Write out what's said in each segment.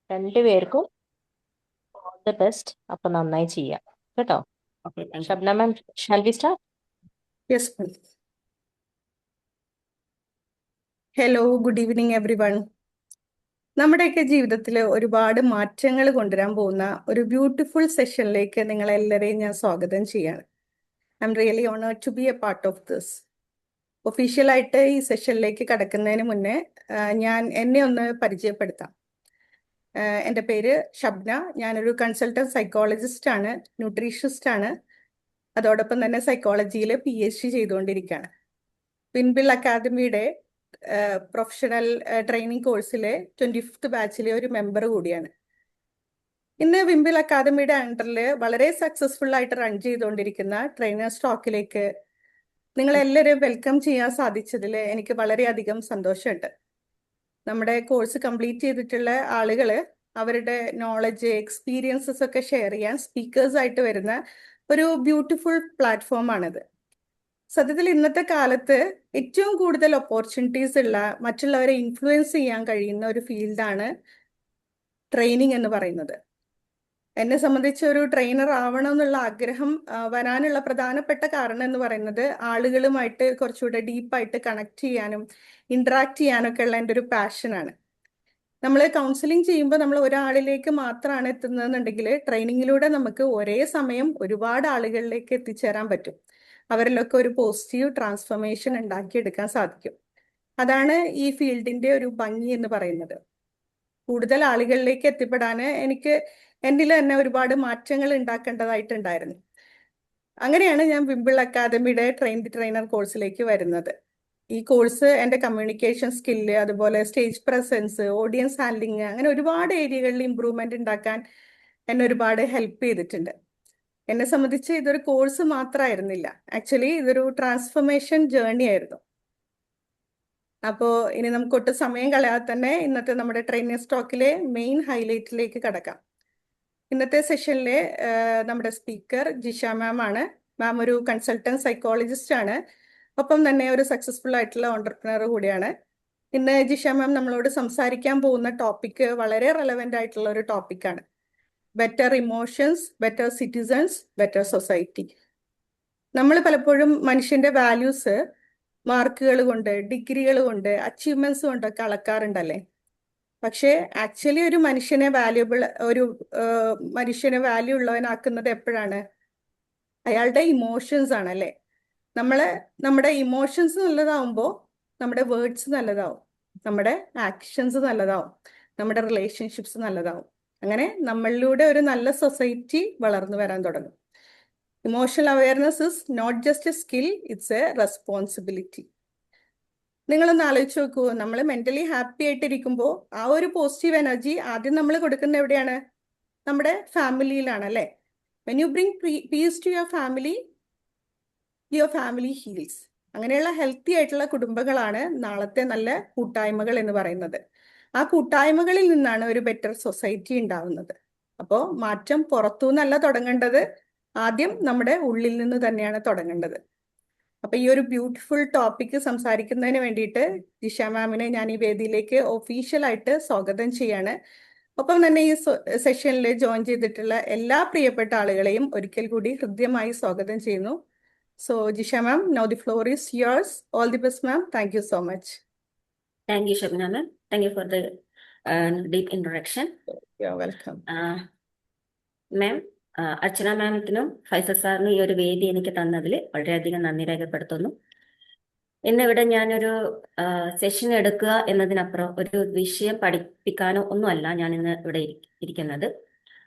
രണ്ടുപേർക്കും all the best. അപ്പൊ നന്നായി ചെയ്യാം കേട്ടോ. Okay, thank you. Shabna ma'am, shall we start? Yes ma'am. Hello, good evening every one. നമ്മുടെയൊക്കെ ജീവിതത്തിൽ ഒരുപാട് മാറ്റങ്ങൾ കൊണ്ടുവരാൻ പോകുന്ന ഒരു ബ്യൂട്ടിഫുൾ സെഷനിലേക്ക് നിങ്ങളെല്ലാവരെയും ഞാൻ സ്വാഗതം ചെയ്യാണ്. I am really honoured to be a part of this. ഒഫീഷ്യലായിട്ട് ഈ സെഷനിലേക്ക് കടക്കുന്നതിന് മുന്നേ ഞാൻ എന്നെ ഒന്ന് പരിചയപ്പെടുത്താം. എൻ്റെ പേര് ഷബ്ന. ഞാനൊരു കൺസൾട്ടൻറ്റ് സൈക്കോളജിസ്റ്റ് ആണ്, ന്യൂട്രീഷനിസ്റ്റ് ആണ്. അതോടൊപ്പം തന്നെ സൈക്കോളജിയിൽ PhD ചെയ്തുകൊണ്ടിരിക്കുകയാണ്. വിൻബിൾ അക്കാദമിയുടെ പ്രൊഫഷണൽ ട്രെയിനിങ് കോഴ്സിലെ 25th ബാച്ചിലെ ഒരു മെമ്പർ കൂടിയാണ്. ഇന്ന് വിംബിൾ അക്കാദമിയുടെ അണ്ടറിൽ വളരെ സക്സസ്ഫുൾ ആയിട്ട് റൺ ചെയ്തുകൊണ്ടിരിക്കുന്ന ട്രെയിനേഴ്സ് ടോക്കിലേക്ക് നിങ്ങളെല്ലാവരും വെൽക്കം ചെയ്യാൻ സാധിച്ചതിൽ എനിക്ക് വളരെയധികം സന്തോഷമുണ്ട്. നമ്മുടെ കോഴ്സ് കംപ്ലീറ്റ് ചെയ്തിട്ടുള്ള ആളുകൾ അവരുടെ നോളജ്, എക്സ്പീരിയൻസസ് ഒക്കെ ഷെയർ ചെയ്യാൻ സ്പീക്കേഴ്സായിട്ട് വരുന്ന ഒരു ബ്യൂട്ടിഫുൾ പ്ലാറ്റ്ഫോമാണിത്. സത്യത്തിൽ ഇന്നത്തെ കാലത്ത് ഏറ്റവും കൂടുതൽ ഓപ്പർച്യൂണിറ്റീസ് ഉള്ള, മറ്റുള്ളവരെ ഇൻഫ്ലുവൻസ് ചെയ്യാൻ കഴിയുന്ന ഒരു ഫീൽഡാണ് ട്രെയിനിങ് എന്ന് പറയുന്നത്. എന്നെ സംബന്ധിച്ച് ഒരു ട്രെയിനർ ആവണം എന്നുള്ള ആഗ്രഹം വരാനുള്ള പ്രധാനപ്പെട്ട കാരണം എന്ന് പറയുന്നത് ആളുകളുമായിട്ട് കുറച്ചുകൂടെ ഡീപ്പായിട്ട് കണക്ട് ചെയ്യാനും ഇൻട്രാക്ട് ചെയ്യാനൊക്കെ ഉള്ള എൻ്റെ ഒരു പാഷനാണ്. നമ്മൾ കൗൺസിലിംഗ് ചെയ്യുമ്പോൾ നമ്മൾ ഒരാളിലേക്ക് മാത്രമാണ് എത്തുന്നതെന്നുണ്ടെങ്കിൽ ട്രെയിനിങ്ങിലൂടെ നമുക്ക് ഒരേ സമയം ഒരുപാട് ആളുകളിലേക്ക് എത്തിച്ചേരാൻ പറ്റും. അവരിലൊക്കെ ഒരു പോസിറ്റീവ് ട്രാൻസ്ഫോർമേഷൻ ഉണ്ടാക്കിയെടുക്കാൻ സാധിക്കും. അതാണ് ഈ ഫീൽഡിൻ്റെ ഒരു ഭംഗി എന്ന് പറയുന്നത്. കൂടുതൽ ആളുകളിലേക്ക് എത്തിപ്പെടാൻ എനിക്ക് എന്നിൽ തന്നെ ഒരുപാട് മാറ്റങ്ങൾ ഉണ്ടാക്കേണ്ടതായിട്ടുണ്ടായിരുന്നു. അങ്ങനെയാണ് ഞാൻ വിംബിൾ അക്കാദമിയുടെ ട്രെയിനർ കോഴ്സിലേക്ക് വരുന്നത്. ഈ കോഴ്സ് എൻ്റെ കമ്മ്യൂണിക്കേഷൻ സ്കില്ല്, അതുപോലെ സ്റ്റേജ് പ്രസൻസ്, ഓഡിയൻസ് ഹാൻഡ്ലിങ്, അങ്ങനെ ഒരുപാട് ഏരിയകളിൽ ഇമ്പ്രൂവ്മെൻ്റ് ഉണ്ടാക്കാൻ എന്നെ ഒരുപാട് ഹെൽപ്പ് ചെയ്തിട്ടുണ്ട്. എന്നെ സംബന്ധിച്ച് ഇതൊരു കോഴ്സ് മാത്രമായിരുന്നില്ല, ആക്ച്വലി ഇതൊരു ട്രാൻസ്ഫോർമേഷൻ ജേർണി ആയിരുന്നു. അപ്പോൾ ഇനി നമുക്ക് ഒട്ടും സമയം കളയാതെ തന്നെ ഇന്നത്തെ നമ്മുടെ ട്രെയിനേഴ്സ് ടോക്കിലെ മെയിൻ ഹൈലൈറ്റിലേക്ക് കടക്കാം. ഇന്നത്തെ സെഷനിലെ നമ്മുടെ സ്പീക്കർ ജിഷ മാം ആണ്. മാം ഒരു കൺസൾട്ടൻറ്റ് സൈക്കോളജിസ്റ്റ് ആണ്, ഒപ്പം തന്നെ ഒരു സക്സസ്ഫുൾ ആയിട്ടുള്ള ഓണ്ടർപ്രണർ കൂടിയാണ്. ഇന്ന് ജിഷ മാം നമ്മളോട് സംസാരിക്കാൻ പോകുന്ന ടോപ്പിക്ക് വളരെ റെലവൻ്റ് ആയിട്ടുള്ള ഒരു ടോപ്പിക്കാണ്. Better emotions, better citizens, better society. നമ്മൾ പലപ്പോഴും മനുഷ്യൻ്റെ വാല്യൂസ് മാർക്കുകൾ കൊണ്ട്, ഡിഗ്രികൾ കൊണ്ട്, അച്ചീവ്മെൻറ്റ്സ് കൊണ്ടൊക്കെ അളക്കാറുണ്ടല്ലേ. പക്ഷേ ആക്ച്വലി ഒരു മനുഷ്യനെ വാല്യൂ ഉള്ളവനാക്കുന്നത് എപ്പോഴാണ്? അയാളുടെ ഇമോഷൻസ് ആണല്ലേ. നമ്മുടെ ഇമോഷൻസ് നല്ലതാവുമ്പോൾ നമ്മുടെ വേർഡ്സ് നല്ലതാവും, നമ്മുടെ ആക്ഷൻസ് നല്ലതാവും, നമ്മുടെ റിലേഷൻഷിപ്സ് നല്ലതാവും. അങ്ങനെ നമ്മളിലൂടെ ഒരു നല്ല സൊസൈറ്റി വളർന്നു വരാൻ തുടങ്ങും. Emotional awareness is not just a skill, it's a responsibility. നിങ്ങളൊന്ന് ആലോചിച്ച് നോക്കൂ, നമ്മൾ മെൻ്റലി ഹാപ്പി ആയിട്ടിരിക്കുമ്പോൾ ആ ഒരു പോസിറ്റീവ് എനർജി ആദ്യം നമ്മൾ കൊടുക്കുന്നത് എവിടെയാണ്? നമ്മുടെ ഫാമിലിയിലാണ് അല്ലേ. When you bring peace to your family heals. അങ്ങനെയുള്ള ഹെൽത്തി ആയിട്ടുള്ള കുടുംബങ്ങളാണ് നാളത്തെ നല്ല കൂട്ടായ്മകൾ എന്ന് പറയുന്നത്. ആ കൂട്ടായ്മകളിൽ നിന്നാണ് ഒരു ബെറ്റർ സൊസൈറ്റി ഉണ്ടാവുന്നത്. അപ്പോൾ മാറ്റം പുറത്തുനിന്നല്ല തുടങ്ങേണ്ടത്, ആദ്യം നമ്മുടെ ഉള്ളിൽ നിന്ന് തന്നെയാണ് തുടങ്ങേണ്ടത്. അപ്പൊ ഈ ഒരു ബ്യൂട്ടിഫുൾ ടോപ്പിക്ക് സംസാരിക്കുന്നതിന് വേണ്ടിയിട്ട് ജിഷ മാമിനെ ഞാൻ ഈ വേദിയിലേക്ക് ഒഫീഷ്യലായിട്ട് സ്വാഗതം ചെയ്യാണ്. ഒപ്പം തന്നെ ഈ സെഷനിൽ ജോയിൻ ചെയ്തിട്ടുള്ള എല്ലാ പ്രിയപ്പെട്ട ആളുകളെയും ഒരിക്കൽ കൂടി ഹൃദ്യമായി സ്വാഗതം ചെയ്യുന്നു. So Jisha ma'am, now the floor is yours. All the best ma'am. Thank you so much. Thank you, Shabna ma'am. Thank you for the deep introduction. You welcome. Ma'am, Archana മാമത്തിനും ഫൈസൽ സാറിനും ഈ ഒരു വേദി എനിക്ക് തന്നതിൽ വളരെയധികം നന്ദി രേഖപ്പെടുത്തുന്നു. ഇന്നിവിടെ ഞാനൊരു സെഷൻ എടുക്കുക എന്നതിനപ്പുറം ഒരു വിഷയം പഠിപ്പിക്കാനോ ഒന്നുമല്ല ഞാൻ ഇന്ന് ഇവിടെ ഇരിക്കുന്നത്.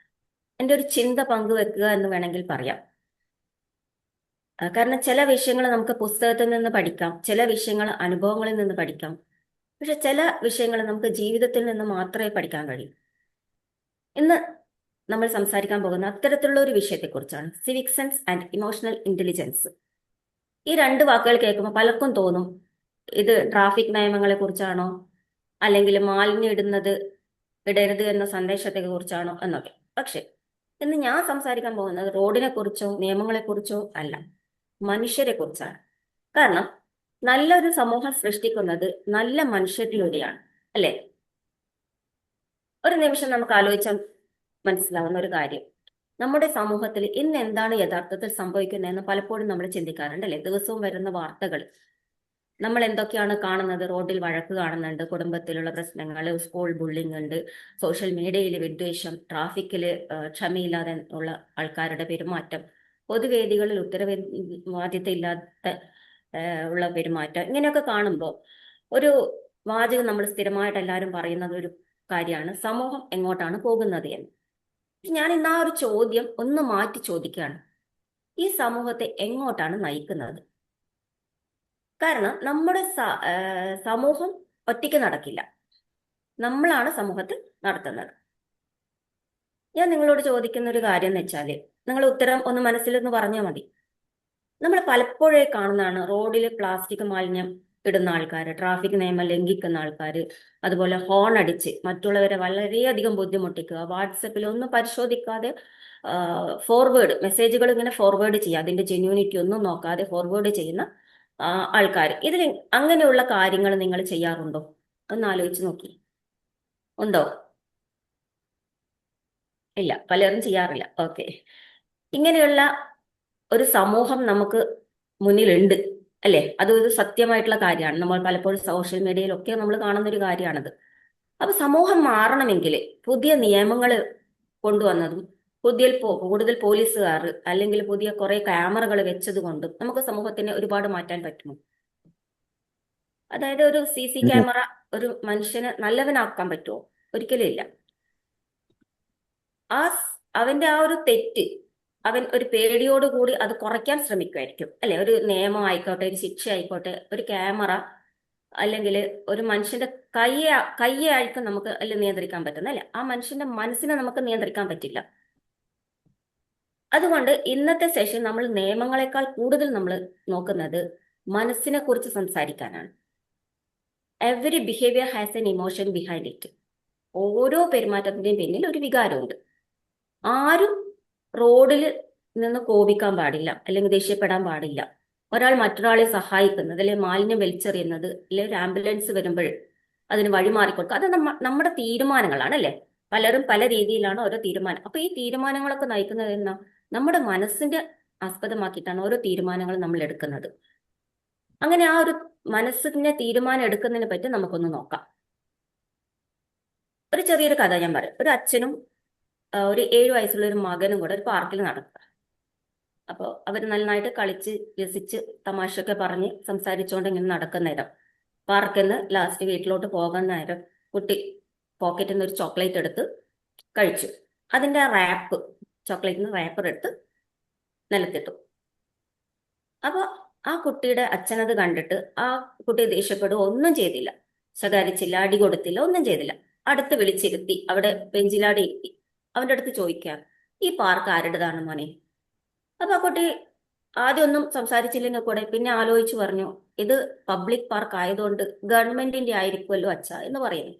എൻ്റെ ഒരു ചിന്ത പങ്കുവെക്കുക എന്ന് വേണമെങ്കിൽ പറയാം. കാരണം ചില വിഷയങ്ങൾ നമുക്ക് പുസ്തകത്തിൽ നിന്ന് പഠിക്കാം, ചില വിഷയങ്ങൾ അനുഭവങ്ങളിൽ നിന്ന് പഠിക്കാം, പക്ഷെ ചില വിഷയങ്ങൾ നമുക്ക് ജീവിതത്തിൽ നിന്ന് മാത്രമേ പഠിക്കാൻ കഴിയൂ. ഇന്ന് നമ്മൾ സംസാരിക്കാൻ പോകുന്ന അത്തരത്തിലുള്ള ഒരു വിഷയത്തെക്കുറിച്ചാണ് civic sense and emotional intelligence. ഈ രണ്ട് വാക്കുകൾ കേൾക്കുമ്പോൾ പലർക്കും തോന്നും ഇത് ട്രാഫിക് നിയമങ്ങളെ കുറിച്ചാണോ, അല്ലെങ്കിൽ മാലിന്യം ഇടരുത് എന്ന സന്ദേശത്തെ കുറിച്ചാണോ എന്നൊക്കെ. പക്ഷെ ഇന്ന് ഞാൻ സംസാരിക്കാൻ പോകുന്നത് റോഡിനെ കുറിച്ചോ നിയമങ്ങളെ കുറിച്ചോ അല്ല, മനുഷ്യരെ കുറിച്ചാണ്. കാരണം നല്ലൊരു സമൂഹം സൃഷ്ടിക്കുന്നത് നല്ല മനുഷ്യരിലൂടെയാണ്, അല്ലേ? ഒരു നിമിഷം നമുക്ക് ആലോചിച്ചാൽ മനസ്സിലാവുന്ന ഒരു കാര്യം, നമ്മുടെ സമൂഹത്തിൽ ഇന്ന് എന്താണ് യഥാർത്ഥത്തിൽ സംഭവിക്കുന്നതെന്ന് പലപ്പോഴും നമ്മൾ ചിന്തിക്കാറുണ്ട് അല്ലെ? ദിവസവും വരുന്ന വാർത്തകൾ നമ്മൾ എന്തൊക്കെയാണ് കാണുന്നത്? റോഡിൽ വഴക്ക് കാണുന്നുണ്ട്, കുടുംബത്തിലുള്ള പ്രശ്നങ്ങൾ, സ്കൂൾ ബുള്ളിംഗ് ഉണ്ട്, സോഷ്യൽ മീഡിയയിൽ വിദ്വേഷം, ട്രാഫിക്കിൽ ക്ഷമയില്ലാതെ ഉള്ള ആൾക്കാരുടെ പെരുമാറ്റം, പൊതുവേദികളിൽ ഉത്തരവാദിത്തം ഇല്ലാത്ത ഉള്ള പെരുമാറ്റം, ഇങ്ങനെയൊക്കെ കാണുമ്പോൾ ഒരു വാചകം നമ്മൾ സ്ഥിരമായിട്ട് എല്ലാവരും പറയുന്നത് ഒരു കാര്യമാണ്, സമൂഹം എങ്ങോട്ടാണ് പോകുന്നത് എന്ന്. ഞാൻ ഇന്ന് ആ ഒരു ചോദ്യം ഒന്ന് മാറ്റി ചോദിക്കുകയാണ്, ഈ സമൂഹത്തെ എങ്ങോട്ടാണ് നയിക്കുന്നത്? കാരണം നമ്മുടെ സമൂഹം ഒറ്റയ്ക്ക് നടക്കില്ല, നമ്മളാണ് സമൂഹത്തിൽ നടത്തുന്നത്. ഞാൻ നിങ്ങളോട് ചോദിക്കുന്ന ഒരു കാര്യം എന്ന് വെച്ചാല്, നിങ്ങൾ ഉത്തരം ഒന്ന് മനസ്സിലൊന്ന് പറഞ്ഞാൽ മതി. നമ്മൾ പലപ്പോഴേ കാണുന്നതാണ് റോഡിൽ പ്ലാസ്റ്റിക് മാലിന്യം ഇടുന്ന ആൾക്കാർ, ട്രാഫിക് നിയമം ലംഘിക്കുന്ന ആൾക്കാർ, അതുപോലെ ഹോൺ അടിച്ച് മറ്റുള്ളവരെ വളരെയധികം ബുദ്ധിമുട്ടിക്കുക, വാട്സപ്പിൽ ഒന്നും പരിശോധിക്കാതെ ഫോർവേഡ് മെസ്സേജുകൾ ഇങ്ങനെ ഫോർവേഡ് ചെയ്യുക, അതിന്റെ ജെന്യൂനിറ്റി ഒന്നും നോക്കാതെ ഫോർവേഡ് ചെയ്യുന്ന ആൾക്കാർ. ഇതിൽ അങ്ങനെയുള്ള കാര്യങ്ങൾ നിങ്ങൾ ചെയ്യാറുണ്ടോ? ഒന്ന് ആലോചിച്ച് നോക്കി. ഉണ്ടോ? ഇല്ല, പലരും ചെയ്യാറില്ല. ഓക്കെ, ഇങ്ങനെയുള്ള ഒരു സമൂഹം നമുക്ക് മുന്നിലുണ്ട് അല്ലെ? അതൊരു സത്യമായിട്ടുള്ള കാര്യമാണ്. നമ്മൾ പലപ്പോഴും സോഷ്യൽ മീഡിയയിലൊക്കെ നമ്മൾ കാണുന്ന ഒരു കാര്യമാണത്. അപ്പൊ സമൂഹം മാറണമെങ്കിൽ പുതിയ നിയമങ്ങൾ കൊണ്ടുവന്നതും കൂടുതൽ പോലീസുകാർ അല്ലെങ്കിൽ പുതിയ കുറെ ക്യാമറകൾ വെച്ചത് കൊണ്ടും നമുക്ക് സമൂഹത്തിനെ ഒരുപാട് മാറ്റാൻ പറ്റുമോ? അതായത് ഒരു CC ക്യാമറ ഒരു മനുഷ്യനെ നല്ലവനാക്കാൻ പറ്റുമോ? ഒരിക്കലും ഇല്ല. അവന്റെ ആ ഒരു തെറ്റ് അവൻ ഒരു പേടിയോടുകൂടി അത് കുറയ്ക്കാൻ ശ്രമിക്കുമായിരിക്കും അല്ലെ? ഒരു നിയമം ആയിക്കോട്ടെ, ഒരു ശിക്ഷ ആയിക്കോട്ടെ, ഒരു ക്യാമറ അല്ലെങ്കിൽ ഒരു മനുഷ്യന്റെ കയ്യെ ആയിരിക്കും നമുക്ക് അല്ലെ നിയന്ത്രിക്കാൻ പറ്റുന്ന അല്ലെ? ആ മനുഷ്യന്റെ മനസ്സിനെ നമുക്ക് നിയന്ത്രിക്കാൻ പറ്റില്ല. അതുകൊണ്ട് ഇന്നത്തെ സെഷൻ നമ്മൾ നിയമങ്ങളെക്കാൾ കൂടുതൽ നമ്മൾ നോക്കുന്നത് മനസ്സിനെ കുറിച്ച് സംസാരിക്കാനാണ്. Every behaviour has an emotion behind it. ഓരോ പെരുമാറ്റത്തിന്റെയും പിന്നിൽ ഒരു വികാരമുണ്ട്. ആരും റോഡിൽ നിന്ന് കോപിക്കാൻ പാടില്ല അല്ലെങ്കിൽ ദേഷ്യപ്പെടാൻ പാടില്ല. ഒരാൾ മറ്റൊരാളെ സഹായിക്കുന്നത്, അല്ലെങ്കിൽ മാലിന്യം വലിച്ചെറിയുന്നത്, അല്ലെങ്കിൽ ഒരു ആംബുലൻസ് വരുമ്പോൾ അതിന് വഴിമാറിക്കൊടുക്കുക, അത് നമ്മുടെ തീരുമാനങ്ങളാണ് അല്ലെ? പലരും പല രീതിയിലാണ് ഓരോ തീരുമാനം. അപ്പൊ ഈ തീരുമാനങ്ങളൊക്കെ നയിക്കുന്നത് എന്നാ നമ്മുടെ മനസ്സിന്റെ ആസ്പദമാക്കിയിട്ടാണ് ഓരോ തീരുമാനങ്ങളും നമ്മൾ എടുക്കുന്നത്. അങ്ങനെ ആ ഒരു മനസ്സിന്റെ തീരുമാനം എടുക്കുന്നതിനെ പറ്റി നമുക്കൊന്ന് നോക്കാം. ഒരു ചെറിയൊരു കഥ ഞാൻ പറയാം. ഒരു അച്ഛനും ഒരു 7 വയസ്സുള്ള ഒരു മകനും കൂടെ ഒരു പാർക്കിൽ നടക്കുക. അപ്പോൾ അവർ നന്നായിട്ട് കളിച്ച് രസിച്ച് തമാശയൊക്കെ പറഞ്ഞ് സംസാരിച്ചുകൊണ്ട് ഇങ്ങനെ നടക്കുന്ന നേരം, പാർക്കിൽ നിന്ന് ലാസ്റ്റ് വീട്ടിലോട്ട് പോകുന്ന നേരം കുട്ടി പോക്കറ്റിൽ നിന്ന് ഒരു ചോക്ലേറ്റ് എടുത്ത് കഴിച്ചു. അതിന്റെ റാപ്പ്, ചോക്ലേറ്റിന് റാപ്പർ എടുത്ത് നിലത്തിട്ടു. അപ്പോൾ ആ കുട്ടിയുടെ അച്ഛനത് കണ്ടിട്ട് ആ കുട്ടി ദേഷ്യപ്പെടുക ഒന്നും ചെയ്തില്ല, ശകാരിച്ചില്ല, അടി കൊടുത്തില്ല, ഒന്നും ചെയ്തില്ല. അടുത്ത് വിളിച്ചിരുത്തി അവിടെ ബെഞ്ചിലാടി ഇരുത്തി അവന്റെ അടുത്ത് ചോദിക്കാം, ഈ പാർക്ക് ആരുടേതാണ് മോനെ? അപ്പൊ ആ കുട്ടി ആദ്യം ഒന്നും സംസാരിച്ചില്ലെങ്കിൽ കൂടെ പിന്നെ ആലോചിച്ച് പറഞ്ഞു, ഇത് പബ്ലിക് പാർക്ക് ആയതുകൊണ്ട് ഗവൺമെന്റിന്റെ ആയിരിക്കുമല്ലോ അച്ഛ എന്ന് പറയുന്നു.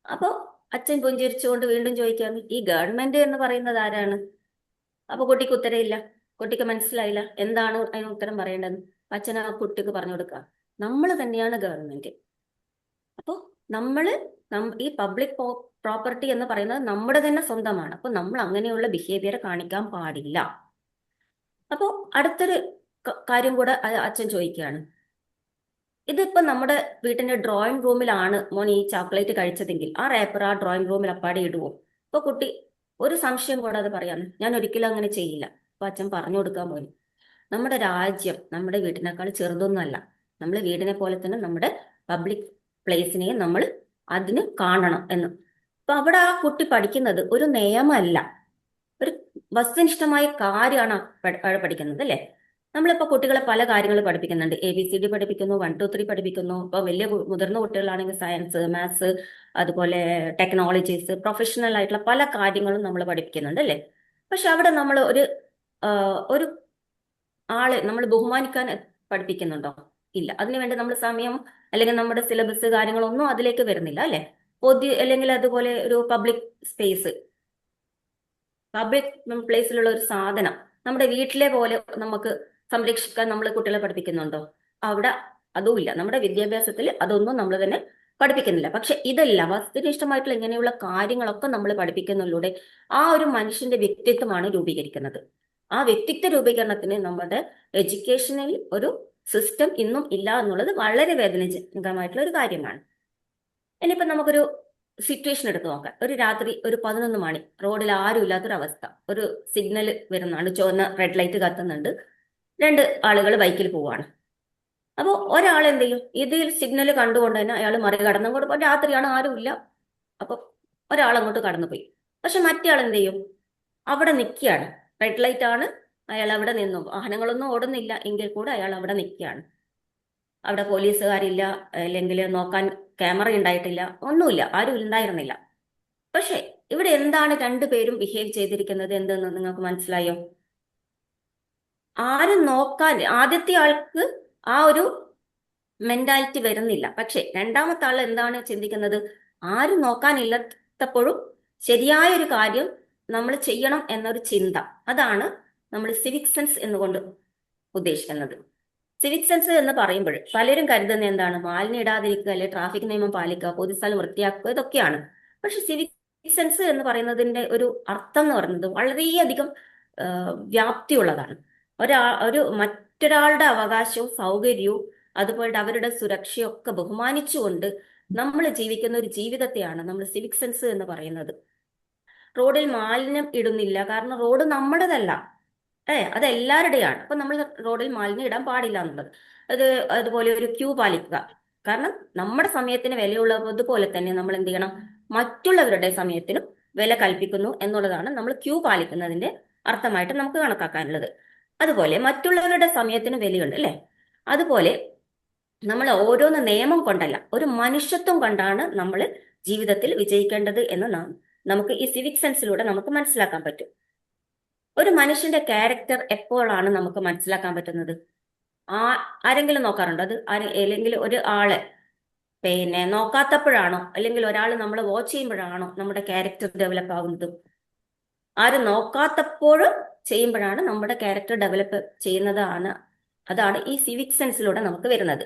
അപ്പൊ അച്ഛൻ പുഞ്ചിരിച്ചുകൊണ്ട് വീണ്ടും ചോദിക്കാണ്, ഈ ഗവൺമെന്റ് എന്ന് പറയുന്നത് ആരാണ്? അപ്പൊ കുട്ടിക്ക് ഉത്തരവില്ല, കുട്ടിക്ക് മനസ്സിലായില്ല എന്താണ് അതിന് ഉത്തരം പറയേണ്ടത്. അച്ഛൻ ആ കുട്ടിക്ക് പറഞ്ഞു കൊടുക്കുക, നമ്മൾ തന്നെയാണ് ഗവൺമെന്റ്. അപ്പൊ ഈ പബ്ലിക് പ്രോപ്പർട്ടി എന്ന് പറയുന്നത് നമ്മുടെ തന്നെ സ്വന്തമാണ്. അപ്പൊ നമ്മൾ അങ്ങനെയുള്ള ബിഹേവിയർ കാണിക്കാൻ പാടില്ല. അപ്പോ അടുത്തൊരു കാര്യം കൂടെ അച്ഛൻ ചോദിക്കുകയാണ്, ഇതിപ്പോ നമ്മുടെ വീട്ടിന്റെ ഡ്രോയിങ് റൂമിലാണ് മോൻ ഈ ചോക്ലേറ്റ് കഴിച്ചതെങ്കിൽ ആ റേപ്പർ ആ ഡ്രോയിങ് റൂമിൽ അപ്പാടെ ഇടുവോ? അപ്പൊ കുട്ടി ഒരു സംശയം കൂടാതെ പറയാന്ന്, ഞാൻ ഒരിക്കലും അങ്ങനെ ചെയ്യില്ല. അപ്പൊ അച്ഛൻ പറഞ്ഞു കൊടുക്കാൻ പോലും, നമ്മുടെ രാജ്യം നമ്മുടെ വീടിനേക്കാൾ ചെറുതൊന്നുമല്ല. നമ്മൾ വീടിനെ പോലെ തന്നെ നമ്മുടെ പബ്ലിക് പ്ലേസിനെ നമ്മൾ അതിന് കാണണം എന്ന്. അപ്പൊ അവിടെ ആ കുട്ടി പഠിക്കുന്നത് ഒരു നിയമമല്ല, ഒരു വസ്തുനിഷ്ഠമായ കാര്യമാണ് പഠിക്കുന്നത് അല്ലെ? നമ്മളിപ്പോ കുട്ടികളെ പല കാര്യങ്ങൾ പഠിപ്പിക്കുന്നുണ്ട്. ABCD പഠിപ്പിക്കുന്നു, 1 2 3 പഠിപ്പിക്കുന്നു. ഇപ്പൊ വലിയ മുതിർന്ന കുട്ടികളാണെങ്കിൽ സയൻസ്, മാത്സ്, അതുപോലെ ടെക്നോളജീസ്, പ്രൊഫഷണൽ ആയിട്ടുള്ള പല കാര്യങ്ങളും നമ്മൾ പഠിപ്പിക്കുന്നുണ്ട് അല്ലെ? പക്ഷെ അവിടെ നമ്മൾ ഒരു ആളെ നമ്മൾ ബഹുമാനിക്കാൻ പഠിപ്പിക്കുന്നുണ്ടോ? ഇല്ല. അതിനുവേണ്ടി നമ്മൾ സമയം അല്ലെങ്കിൽ നമ്മുടെ സിലബസ് കാര്യങ്ങളൊന്നും അതിലേക്ക് വരുന്നില്ല അല്ലെ? അല്ലെങ്കിൽ അതുപോലെ ഒരു പബ്ലിക് പ്ലേസിലുള്ള ഒരു സാധനം നമ്മുടെ വീട്ടിലെ പോലെ നമുക്ക് സംരക്ഷിക്കാൻ നമ്മൾ കുട്ടികളെ പഠിപ്പിക്കുന്നുണ്ടോ? അവിടെ അതുമില്ല. നമ്മുടെ വിദ്യാഭ്യാസത്തിൽ അതൊന്നും നമ്മൾ തന്നെ പഠിപ്പിക്കുന്നില്ല. പക്ഷെ ഇതല്ല, വസ്തുനിഷ്ഠമായിട്ടുള്ള ഇങ്ങനെയുള്ള കാര്യങ്ങളൊക്കെ നമ്മൾ പഠിപ്പിക്കുന്നതിലൂടെ ആ ഒരു മനുഷ്യന്റെ വ്യക്തിത്വമാണ് രൂപീകരിക്കുന്നത്. ആ വ്യക്തിത്വ രൂപീകരണത്തിന് നമ്മുടെ എഡ്യൂക്കേഷനിൽ ഒരു സിസ്റ്റം ഇന്നും ഇല്ല എന്നുള്ളത് വളരെ വേദനാജനകമായിട്ടുള്ള ഒരു കാര്യമാണ്. ഇനിയിപ്പോ നമുക്കൊരു സിറ്റുവേഷൻ എടുത്ത് നോക്കാം. ഒരു രാത്രി ഒരു 11 മണി, റോഡിൽ ആരും ഇല്ലാത്തൊരവസ്ഥ, ഒരു സിഗ്നൽ വരുന്നുണ്ട്, ചുവന്ന റെഡ് ലൈറ്റ് കത്തുന്നുണ്ട്, 2 ആളുകൾ ബൈക്കിൽ പോവാണ്. അപ്പോൾ ഒരാൾ എന്ത് ചെയ്യും? ഇതിൽ സിഗ്നൽ കണ്ടുകൊണ്ട് തന്നെ അയാൾ മറികടന്ന് അങ്ങോട്ട് പോകും. രാത്രിയാണ്, ആരുമില്ല. അപ്പൊ ഒരാൾ അങ്ങോട്ട് കടന്നുപോയി. പക്ഷെ മറ്റേ ആൾ എന്ത് ചെയ്യും? അവിടെ നിൽക്കുകയാണ്. റെഡ് ലൈറ്റ് ആണ്, അയാൾ അവിടെ നിന്നു. വാഹനങ്ങളൊന്നും ഓടുന്നില്ല എങ്കിൽ കൂടെ അയാൾ അവിടെ നിൽക്കുകയാണ്. അവിടെ പോലീസുകാരില്ല, അല്ലെങ്കിൽ നോക്കാൻ ക്യാമറ ഉണ്ടായിട്ടില്ല, ഒന്നുമില്ല, ആരും ഉണ്ടായിരുന്നില്ല. പക്ഷെ ഇവിടെ എന്താണ് രണ്ടുപേരും ബിഹേവ് ചെയ്തിരിക്കുന്നത് എന്തെന്ന് നിങ്ങൾക്ക് മനസ്സിലായോ? ആരും നോക്കാൻ ആദ്യത്തെ ആൾക്ക് ആ ഒരു മെന്റാലിറ്റി വരുന്നില്ല. പക്ഷെ രണ്ടാമത്തെ ആൾ എന്താണ് ചിന്തിക്കുന്നത്? ആരും നോക്കാനില്ലാത്തപ്പോഴും ശരിയായ ഒരു കാര്യം നമ്മൾ ചെയ്യണം എന്നൊരു ചിന്ത. അതാണ് നമ്മൾ സിവിക് സെൻസ് എന്നുകൊണ്ട് ഉദ്ദേശിക്കുന്നത്. സിവിക് സെൻസ് എന്ന് പറയുമ്പോൾ പലരും കരുതുന്ന എന്താണ്? മാലിന്യം ഇടാതിരിക്കുക, അല്ലെങ്കിൽ ട്രാഫിക് നിയമം പാലിക്കുക, പൊതുസ്ഥലം വൃത്തിയാക്കുക, ഇതൊക്കെയാണ്. പക്ഷെ സിവിക് സെൻസ് എന്ന് പറയുന്നതിന്റെ ഒരു അർത്ഥം എന്ന് പറയുന്നത് വളരെയധികം വ്യാപ്തിയുള്ളതാണ്. മറ്റൊരാളുടെ അവകാശവും സൗകര്യവും അതുപോലെ അവരുടെ സുരക്ഷയൊക്കെ ബഹുമാനിച്ചുകൊണ്ട് നമ്മൾ ജീവിക്കുന്ന ഒരു ജീവിതത്തെയാണ് നമ്മൾ സിവിക് സെൻസ് എന്ന് പറയുന്നത്. റോഡിൽ മാലിന്യം ഇടുന്നില്ല, കാരണം റോഡ് നമ്മുടേതല്ല, അത് എല്ലാവരുടെയാണ്. അപ്പൊ നമ്മൾ റോഡിൽ മാലിന്യം ഇടാൻ പാടില്ല എന്നുള്ളത്. അതുപോലെ ഒരു ക്യൂ പാലിക്കുക, കാരണം നമ്മുടെ സമയത്തിന് വിലയുള്ളതുപോലെ തന്നെ നമ്മൾ എന്ത് ചെയ്യണം? മറ്റുള്ളവരുടെ സമയത്തിനും വില കൽപ്പിക്കുന്നു എന്നുള്ളതാണ് നമ്മൾ ക്യൂ പാലിക്കുന്നതിന്റെ അർത്ഥമായിട്ട് നമുക്ക് കണക്കാക്കാനുള്ളത്. അതുപോലെ മറ്റുള്ളവരുടെ സമയത്തിന് വിലയുണ്ട്, അല്ലെ? അതുപോലെ നമ്മൾ ഓരോന്ന് നിയമം കൊണ്ടല്ല, ഒരു മനുഷ്യത്വം കൊണ്ടാണ് നമ്മൾ ജീവിതത്തിൽ വിജയിക്കേണ്ടത് എന്ന് നമുക്ക് ഈ സിവിക് സെൻസിലൂടെ നമുക്ക് മനസ്സിലാക്കാൻ പറ്റും. ഒരു മനുഷ്യന്റെ ക്യാരക്ടർ എപ്പോഴാണ് നമുക്ക് മനസ്സിലാക്കാൻ പറ്റുന്നത്? ആരെങ്കിലും നോക്കാറുണ്ടോ അത്? അല്ലെങ്കിൽ ഒരു ആള് നോക്കാത്തപ്പോഴാണോ, അല്ലെങ്കിൽ ഒരാൾ നമ്മളെ വാച്ച് ചെയ്യുമ്പോഴാണോ നമ്മുടെ ക്യാരക്ടർ ഡെവലപ്പ് ആകുന്നത്? ആരും നോക്കാത്തപ്പോഴും ചെയ്യുമ്പോഴാണ് നമ്മുടെ ക്യാരക്ടർ ഡെവലപ്പ് ചെയ്യുന്നതാണ്. അതാണ് ഈ സിവിക് സെൻസിലൂടെ നമുക്ക് വരുന്നത്.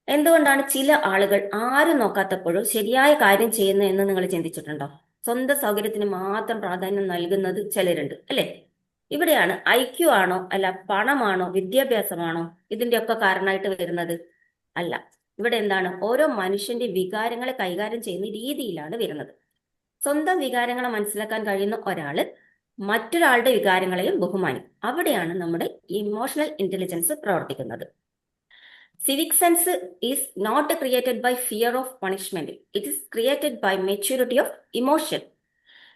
എന്തുകൊണ്ടാണ് ചില ആളുകൾ ആരും നോക്കാത്തപ്പോഴും ശരിയായ കാര്യം ചെയ്യുന്നു എന്ന് നിങ്ങൾ ചിന്തിച്ചിട്ടുണ്ടോ? സ്വന്തം സൗകര്യത്തിന് മാത്രം പ്രാധാന്യം നൽകുന്നത് ചിലരുണ്ട്, അല്ലെ? ഇവിടെയാണ് IQ ആണോ, അല്ല പണമാണോ, വിദ്യാഭ്യാസമാണോ ഇതിന്റെയൊക്കെ കാരണമായിട്ട് വരുന്നത്? അല്ല. ഇവിടെ എന്താണ്? ഓരോ മനുഷ്യന്റെ വികാരങ്ങളെ കൈകാര്യം ചെയ്യുന്ന രീതിയിലാണ് വരുന്നത്. സ്വന്തം വികാരങ്ങളെ മനസ്സിലാക്കാൻ കഴിയുന്ന ഒരാള് മറ്റൊരാളുടെ വികാരങ്ങളെയും ബഹുമാനിക്കും. അവിടെയാണ് നമ്മുടെ ഇമോഷണൽ ഇന്റലിജൻസ് പ്രവർത്തിക്കുന്നത്. Civic sense is not created by fear of punishment. It is created by maturity of emotion.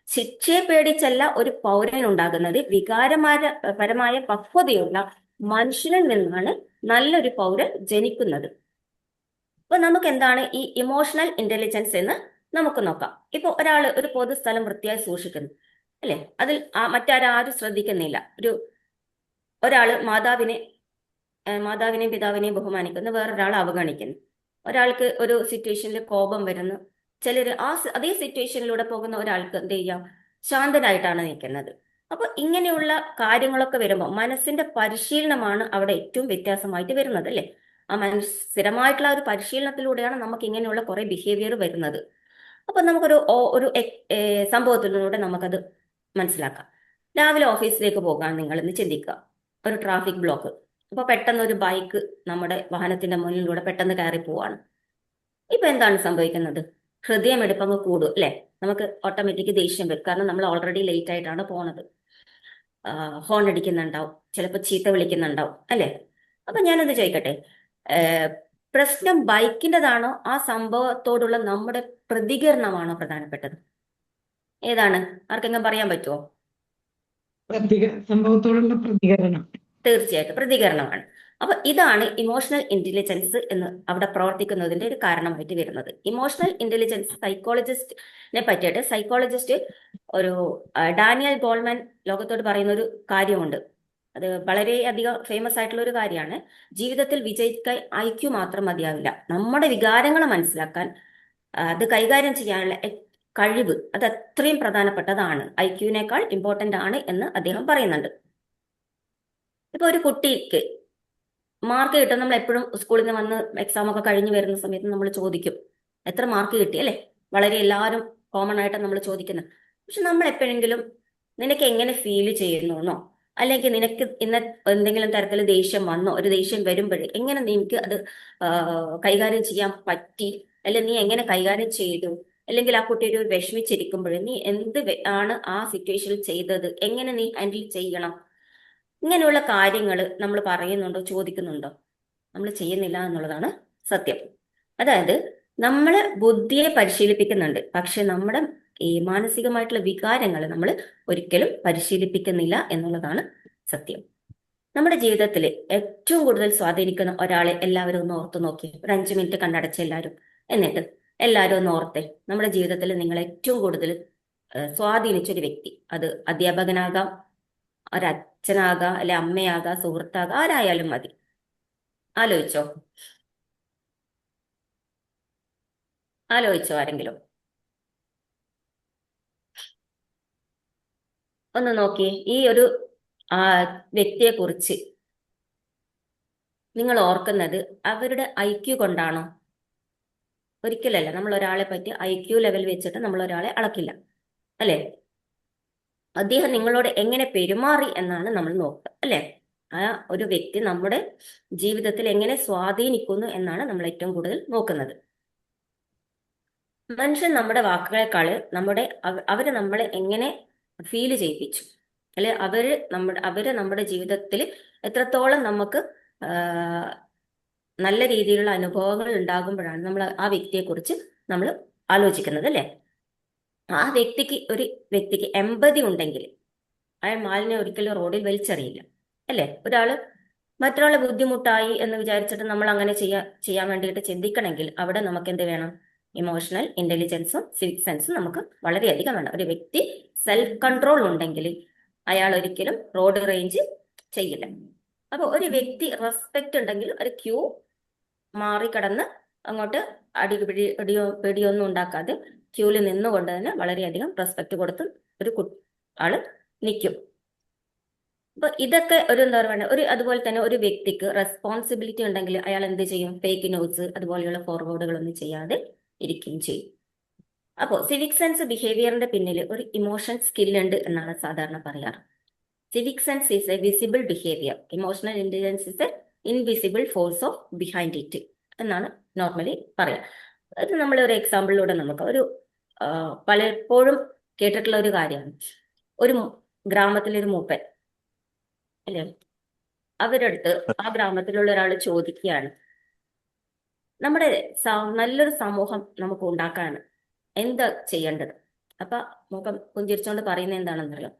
ശിക്ഷയെ പേടിച്ചല്ല ഒരു പൗരൻ ഉണ്ടാകുന്നത്, വികാരപരമായ പക്വതയുള്ള മനുഷ്യനിൽ നിന്നാണ് നല്ലൊരു പൗരൻ ജനിക്കുന്നത്. അപ്പൊ നമുക്ക് എന്താണ് ഈ ഇമോഷണൽ ഇന്റലിജൻസ് എന്ന് നമുക്ക് നോക്കാം. ഇപ്പൊ ഒരു പൊതുസ്ഥലം വൃത്തിയായി സൂക്ഷിക്കുന്നു, അല്ലെ? അതിൽ മറ്റാരും ശ്രദ്ധിക്കുന്നില്ല. ഒരാള് മാതാവിനെയും പിതാവിനെയും ബഹുമാനിക്കുന്നു, വേറൊരാൾ അവഗണിക്കുന്നു. ഒരാൾക്ക് ഒരു സിറ്റുവേഷനിൽ കോപം വരുന്നു, ചിലർ അതേ സിറ്റുവേഷനിലൂടെ പോകുന്ന ഒരാൾക്ക് എന്ത് ചെയ്യാം? ശാന്തനായിട്ടാണ് നിൽക്കുന്നത്. അപ്പൊ ഇങ്ങനെയുള്ള കാര്യങ്ങളൊക്കെ വരുമ്പോൾ മനസ്സിന്റെ പരിശീലനമാണ് അവിടെ ഏറ്റവും വ്യത്യാസമായിട്ട് വരുന്നത്, അല്ലെ? സ്ഥിരമായിട്ടുള്ള ഒരു പരിശീലനത്തിലൂടെയാണ് നമുക്ക് ഇങ്ങനെയുള്ള കുറെ ബിഹേവിയർ വരുന്നത്. അപ്പൊ നമുക്കൊരു സംഭവത്തിലൂടെ നമുക്കത് മനസ്സിലാക്കാം. രാവിലെ ഓഫീസിലേക്ക് പോകാൻ നിങ്ങൾ ഇന്ന് ചിന്തിക്കുക, ഒരു ട്രാഫിക് ബ്ലോക്ക്. അപ്പൊ പെട്ടെന്ന് ഒരു ബൈക്ക് നമ്മുടെ വാഹനത്തിന്റെ മുന്നിലൂടെ പെട്ടെന്ന് കയറി പോവാണ്. ഇപ്പൊ എന്താണ് സംഭവിക്കുന്നത്? ഹൃദയമെടുപ്പങ്ങ് കൂടും, അല്ലെ? നമുക്ക് ഓട്ടോമാറ്റിക് ദേഷ്യം വരും, കാരണം നമ്മൾ ഓൾറെഡി ലേറ്റ് ആയിട്ടാണ് പോണത്. ഹോൺ അടിക്കുന്നുണ്ടാവും, ചിലപ്പോൾ ചീത്ത വിളിക്കുന്നുണ്ടാവും, അല്ലെ? അപ്പൊ ഞാനത് ചോദിക്കട്ടെ, പ്രശ്നം ബൈക്കിൻ്റെതാണോ ആ സംഭവത്തോടുള്ള നമ്മുടെ പ്രതികരണമാണോ പ്രധാനപ്പെട്ടത്? ഏതാണ്? ആർക്കെങ്കിലും പറയാൻ പറ്റുമോ? സംഭവത്തോടുള്ള പ്രതികരണം. തീർച്ചയായിട്ടും പ്രതികരണമാണ്. അപ്പൊ ഇതാണ് ഇമോഷണൽ ഇന്റലിജൻസ് എന്ന് അവിടെ പ്രവർത്തിക്കുന്നതിന്റെ ഒരു കാരണമായിട്ട് വരുന്നത്. ഇമോഷണൽ ഇന്റലിജൻസ് സൈക്കോളജിസ്റ്റിനെ പറ്റിയിട്ട് സൈക്കോളജിസ്റ്റ് ഡാനിയൽ ഗോൾമാൻ ലോകത്തോട് പറയുന്ന ഒരു കാര്യമുണ്ട്. അത് വളരെയധികം ഫേമസ് ആയിട്ടുള്ള ഒരു കാര്യമാണ്. ജീവിതത്തിൽ വിജയിക്കാൻ IQ മാത്രം മതിയാവില്ല, നമ്മുടെ വികാരങ്ങളെ മനസ്സിലാക്കാൻ, അത് കൈകാര്യം ചെയ്യാനുള്ള കഴിവ്, അത് അത്രയും പ്രധാനപ്പെട്ടതാണ്, IQ-നേക്കാൾ ഇമ്പോർട്ടൻ്റ് ആണ് എന്ന് അദ്ദേഹം പറയുന്നുണ്ട്. ഇപ്പൊ ഒരു കുട്ടിക്ക് മാർക്ക് കിട്ടും. നമ്മൾ എപ്പോഴും സ്കൂളിൽ നിന്ന് വന്ന് എക്സാം ഒക്കെ കഴിഞ്ഞ് വരുന്ന സമയത്ത് നമ്മൾ ചോദിക്കും എത്ര മാർക്ക് കിട്ടി അല്ലേ, വളരെ എല്ലാവരും കോമൺ ആയിട്ട് നമ്മൾ ചോദിക്കുന്നത്. പക്ഷെ നമ്മൾ എപ്പോഴെങ്കിലും നിനക്ക് എങ്ങനെ ഫീൽ ചെയ്യുന്നു എന്നോ, അല്ലെങ്കിൽ നിനക്ക് ഇന്ന് എന്തെങ്കിലും തരത്തിൽ ദേഷ്യം വന്നോ, ഒരു ദേഷ്യം വരുമ്പോഴേ എങ്ങനെ നിനക്ക് അത് കൈകാര്യം ചെയ്യാൻ പറ്റി, അല്ലെങ്കിൽ നീ എങ്ങനെ കൈകാര്യം ചെയ്തു, അല്ലെങ്കിൽ ആ കുട്ടി ഒരു വിഷമിച്ചിരിക്കുമ്പോൾ നീ ആണ് ആ സിറ്റുവേഷനിൽ ചെയ്തത്, എങ്ങനെ നീ ഹാൻഡിൽ ചെയ്യണം, ഇങ്ങനെയുള്ള കാര്യങ്ങൾ നമ്മൾ പറയുന്നുണ്ടോ, ചോദിക്കുന്നുണ്ടോ? നമ്മൾ ചെയ്യുന്നില്ല എന്നുള്ളതാണ് സത്യം. അതായത് നമ്മൾ ബുദ്ധിയെ പരിശീലിപ്പിക്കുന്നുണ്ട്, പക്ഷെ നമ്മുടെ ഈ മാനസികമായിട്ടുള്ള വികാരങ്ങൾ നമ്മൾ ഒരിക്കലും പരിശീലിപ്പിക്കുന്നില്ല എന്നുള്ളതാണ് സത്യം. നമ്മുടെ ജീവിതത്തിൽ ഏറ്റവും കൂടുതൽ സ്വാധീനിക്കുന്ന ഒരാളെ എല്ലാവരും ഒന്ന് ഓർത്തു നോക്കി, ഒരു 5 മിനിറ്റ് കണ്ണടച്ച് എല്ലാവരും, എന്നിട്ട് എല്ലാവരും ഒന്ന് ഓർത്തെ നമ്മുടെ ജീവിതത്തിൽ നിങ്ങൾ ഏറ്റവും കൂടുതൽ സ്വാധീനിച്ച ഒരു വ്യക്തി. അത് അധ്യാപകനാകാം, ഒരച്ഛനാകാം, അല്ലെ അമ്മയാകാം, സുഹൃത്താകാം, ആരായാലും മതി. ആലോചിച്ചോ? ആലോചിച്ചോ ആരെങ്കിലും? ഒന്ന് നോക്കിയേ, ഈ ഒരു വ്യക്തിയെ കുറിച്ച് നിങ്ങൾ ഓർക്കുന്നത് അവരുടെ IQ കൊണ്ടാണോ? ഒരിക്കലല്ല. നമ്മൾ ഒരാളെ പറ്റി IQ ലെവൽ വെച്ചിട്ട് നമ്മൾ ഒരാളെ അളക്കില്ല, അല്ലെ? അദ്ദേഹം നിങ്ങളോട് എങ്ങനെ പെരുമാറി എന്നാണ് നമ്മൾ നോക്കുക, അല്ലെ? ആ ഒരു വ്യക്തി നമ്മുടെ ജീവിതത്തിൽ എങ്ങനെ സ്വാധീനിക്കുന്നു എന്നാണ് നമ്മൾ ഏറ്റവും കൂടുതൽ നോക്കുന്നത്. മനുഷ്യൻ നമ്മുടെ വാക്കുകളെക്കാള് അവര് നമ്മളെ എങ്ങനെ ഫീൽ ചെയ്യിപ്പിച്ചു, അല്ലെ അവര് നമ്മുടെ ജീവിതത്തിൽ എത്രത്തോളം നമുക്ക് നല്ല രീതിയിലുള്ള അനുഭവങ്ങൾ ഉണ്ടാകുമ്പോഴാണ് നമ്മൾ ആ വ്യക്തിയെക്കുറിച്ച് നമ്മൾ ആലോചിക്കുന്നത്, അല്ലെ? ആ വ്യക്തിക്ക് എമ്പതി ഉണ്ടെങ്കിൽ അയാൾ മാലിന്യം ഒരിക്കലും റോഡിൽ വലിച്ചെറിയില്ല, അല്ലെ? മറ്റൊരാളെ ബുദ്ധിമുട്ടായി എന്ന് വിചാരിച്ചിട്ട് നമ്മൾ അങ്ങനെ ചെയ്യാൻ വേണ്ടിയിട്ട് ചിന്തിക്കണമെങ്കിൽ അവിടെ നമുക്ക് എന്ത് വേണം? ഇമോഷണൽ ഇന്റലിജൻസും സിവിക് സെൻസും നമുക്ക് വളരെയധികം വേണം. ഒരു വ്യക്തി സെൽഫ് കൺട്രോൾ ഉണ്ടെങ്കിൽ അയാൾ ഒരിക്കലും റോഡ് റേഞ്ച് ചെയ്യില്ല. അപ്പോൾ ഒരു വ്യക്തി റെസ്പെക്ട് ഉണ്ടെങ്കിൽ ഒരു ക്യൂ മാറിക്കടന്ന് അങ്ങോട്ട് പിടിയൊന്നും ഉണ്ടാക്കാതെ ക്യൂവിൽ നിന്നുകൊണ്ട് തന്നെ വളരെയധികം റെസ്പെക്ട് കൊടുത്ത് ഒരു ആള് നിൽക്കും. അപ്പൊ ഇതൊക്കെ എന്താ പറയുക, അതുപോലെ തന്നെ ഒരു വ്യക്തിക്ക് റെസ്പോൺസിബിലിറ്റി ഉണ്ടെങ്കിൽ അയാൾ എന്ത് ചെയ്യും? ഫേക്ക് ന്യൂസ് അതുപോലെയുള്ള ഫോർവേഡുകളൊന്നും ചെയ്യാതെ ഇരിക്കുകയും ചെയ്യും. അപ്പോൾ സിവിക് സെൻസ് ബിഹേവിയറിന്റെ പിന്നിൽ ഒരു ഇമോഷൻ സ്കിൽ ഉണ്ട് എന്നാണ് സാധാരണ പറയാറ്. Civic sense is A visible behaviour, emotional intelligence is A invisible force of behind it എന്നാണ് നോർമലി പറയാം. അത് നമ്മൾ ഒരു എക്സാമ്പിളിലൂടെ നമുക്ക് പലപ്പോഴും കേട്ടിട്ടുള്ള ഒരു കാര്യമാണ്. ഒരു ഗ്രാമത്തിലൊരു മൂപ്പൻ, അല്ലേ, ആ ഗ്രാമത്തിലുള്ള ഒരാൾ ചോദിക്കുകയാണ്, നമ്മുടെ നല്ലൊരു സമൂഹം നമുക്ക് ഉണ്ടാക്കാണ് എന്താ ചെയ്യേണ്ടത്? അപ്പൊ മൂപ്പൻ പുഞ്ചിരിച്ചോണ്ട് പറയുന്നത് എന്താണെന്നറിയോ?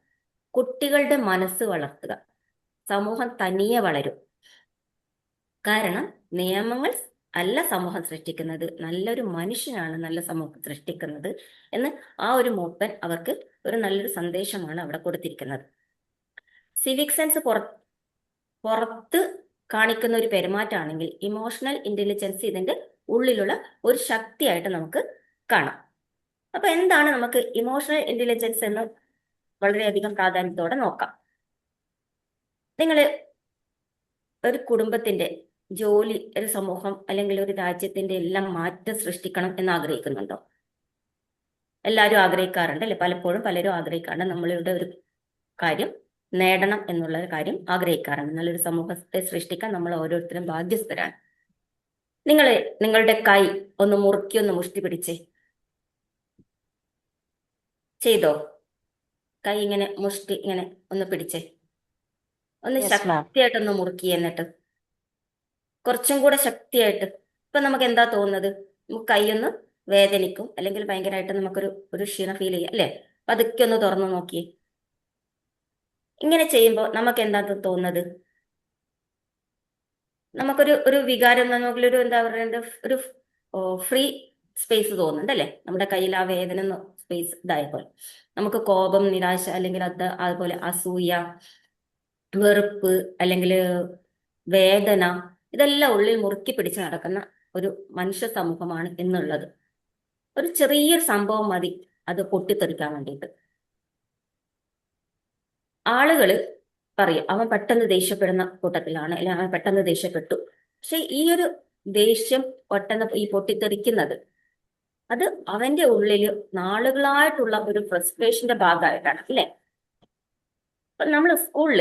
കുട്ടികളുടെ മനസ്സ് വളർത്തുക, സമൂഹം തനിയെ വളരും. കാരണം നിയമങ്ങൾ അല്ല സമൂഹം സൃഷ്ടിക്കുന്നത്, നല്ലൊരു മനുഷ്യനാണ് നല്ല സമൂഹം സൃഷ്ടിക്കുന്നത് എന്ന് ആ ഒരു മൂപ്പൻ അവർക്ക് ഒരു നല്ലൊരു സന്ദേശമാണ് അവിടെ കൊടുത്തിരിക്കുന്നത്. സിവിക് സെൻസ് പുറത്ത് കാണിക്കുന്ന ഒരു പെരുമാറ്റമാണെങ്കിൽ ഇമോഷണൽ ഇന്റലിജൻസ് ഇതിന്റെ ഉള്ളിലുള്ള ഒരു ശക്തിയായിട്ട് നമുക്ക് കാണാം. അപ്പൊ എന്താണ് നമുക്ക് ഇമോഷണൽ ഇന്റലിജൻസ് എന്ന് വളരെയധികം പ്രാധാന്യത്തോടെ നോക്കാം. നിങ്ങൾ ഒരു കുടുംബത്തിന്റെ, ജോലി, ഒരു സമൂഹം അല്ലെങ്കിൽ ഒരു രാജ്യത്തിന്റെ എല്ലാം മാറ്റം സൃഷ്ടിക്കണം എന്ന് ആഗ്രഹിക്കുന്നുണ്ടോ? എല്ലാവരും ആഗ്രഹിക്കാറുണ്ട്, അല്ലെ? പലപ്പോഴും പലരും ആഗ്രഹിക്കാറുണ്ട് നമ്മളുടെ ഒരു കാര്യം നേടണം എന്നുള്ള കാര്യം ആഗ്രഹിക്കാറുണ്ട്. നല്ലൊരു സമൂഹത്തെ സൃഷ്ടിക്കാൻ നമ്മൾ ഓരോരുത്തരും ബാധ്യസ്ഥരാണ്. നിങ്ങളുടെ കൈ ഒന്ന് മുറുക്കി ഒന്ന് മുഷ്ടി പിടിച്ചേ. ചെയ്തോ? കൈ ഇങ്ങനെ മുഷ്ടി ഇങ്ങനെ ഒന്ന് പിടിച്ചേ, ഒന്ന് ശക്തിയായിട്ടൊന്ന് മുറുക്കി, എന്നിട്ട് കുറച്ചും കൂടെ ശക്തിയായിട്ട്. ഇപ്പൊ നമുക്ക് എന്താ തോന്നുന്നത്? നമുക്ക് കൈയൊന്ന് വേദനിക്കും, അല്ലെങ്കിൽ ഭയങ്കരമായിട്ട് നമുക്കൊരു ക്ഷീണം ഫീൽ ചെയ്യാം, അല്ലെ? പതുക്കെ ഒന്ന് തുറന്നു നോക്കിയേ. ഇങ്ങനെ ചെയ്യുമ്പോൾ നമുക്ക് എന്താ തോന്നുന്നത്? നമുക്കൊരു വികാരം, നമുക്കൊരു എന്താ പറയുക, ഒരു ഫ്രീ സ്പേസ് തോന്നുന്നുണ്ട്, അല്ലെ? നമ്മുടെ കയ്യിൽ ആ വേദന സ്പേസ് ഇതായപ്പോൾ നമുക്ക് കോപം, നിരാശ, അല്ലെങ്കിൽ അതുപോലെ അസൂയ, വെറുപ്പ്, അല്ലെങ്കിൽ വേദന, ഇതെല്ലാം ഉള്ളിൽ മുറുക്കി പിടിച്ച് നടക്കുന്ന ഒരു മനുഷ്യ സമൂഹമാണ് എന്നുള്ളത്. ഒരു ചെറിയൊരു സംഭവം മതി അത് പൊട്ടിത്തെറിക്കാൻ വേണ്ടിയിട്ട്. ആളുകള് പറയും അവൻ പെട്ടെന്ന് ദേഷ്യപ്പെടുന്ന കൂട്ടത്തിലാണ്, അല്ലെങ്കിൽ അവൻ പെട്ടെന്ന് ദേഷ്യപ്പെട്ടു. പക്ഷെ ഈ ഒരു ദേഷ്യം പെട്ടെന്ന് ഈ പൊട്ടിത്തെറിക്കുന്നത് അത് അവന്റെ ഉള്ളിൽ നാളുകളായിട്ടുള്ള ഒരു ഫ്രസ്ട്രേഷന്റെ ഭാഗമായിട്ടാണ്, അല്ലെ? അപ്പൊ നമ്മൾ സ്കൂളിൽ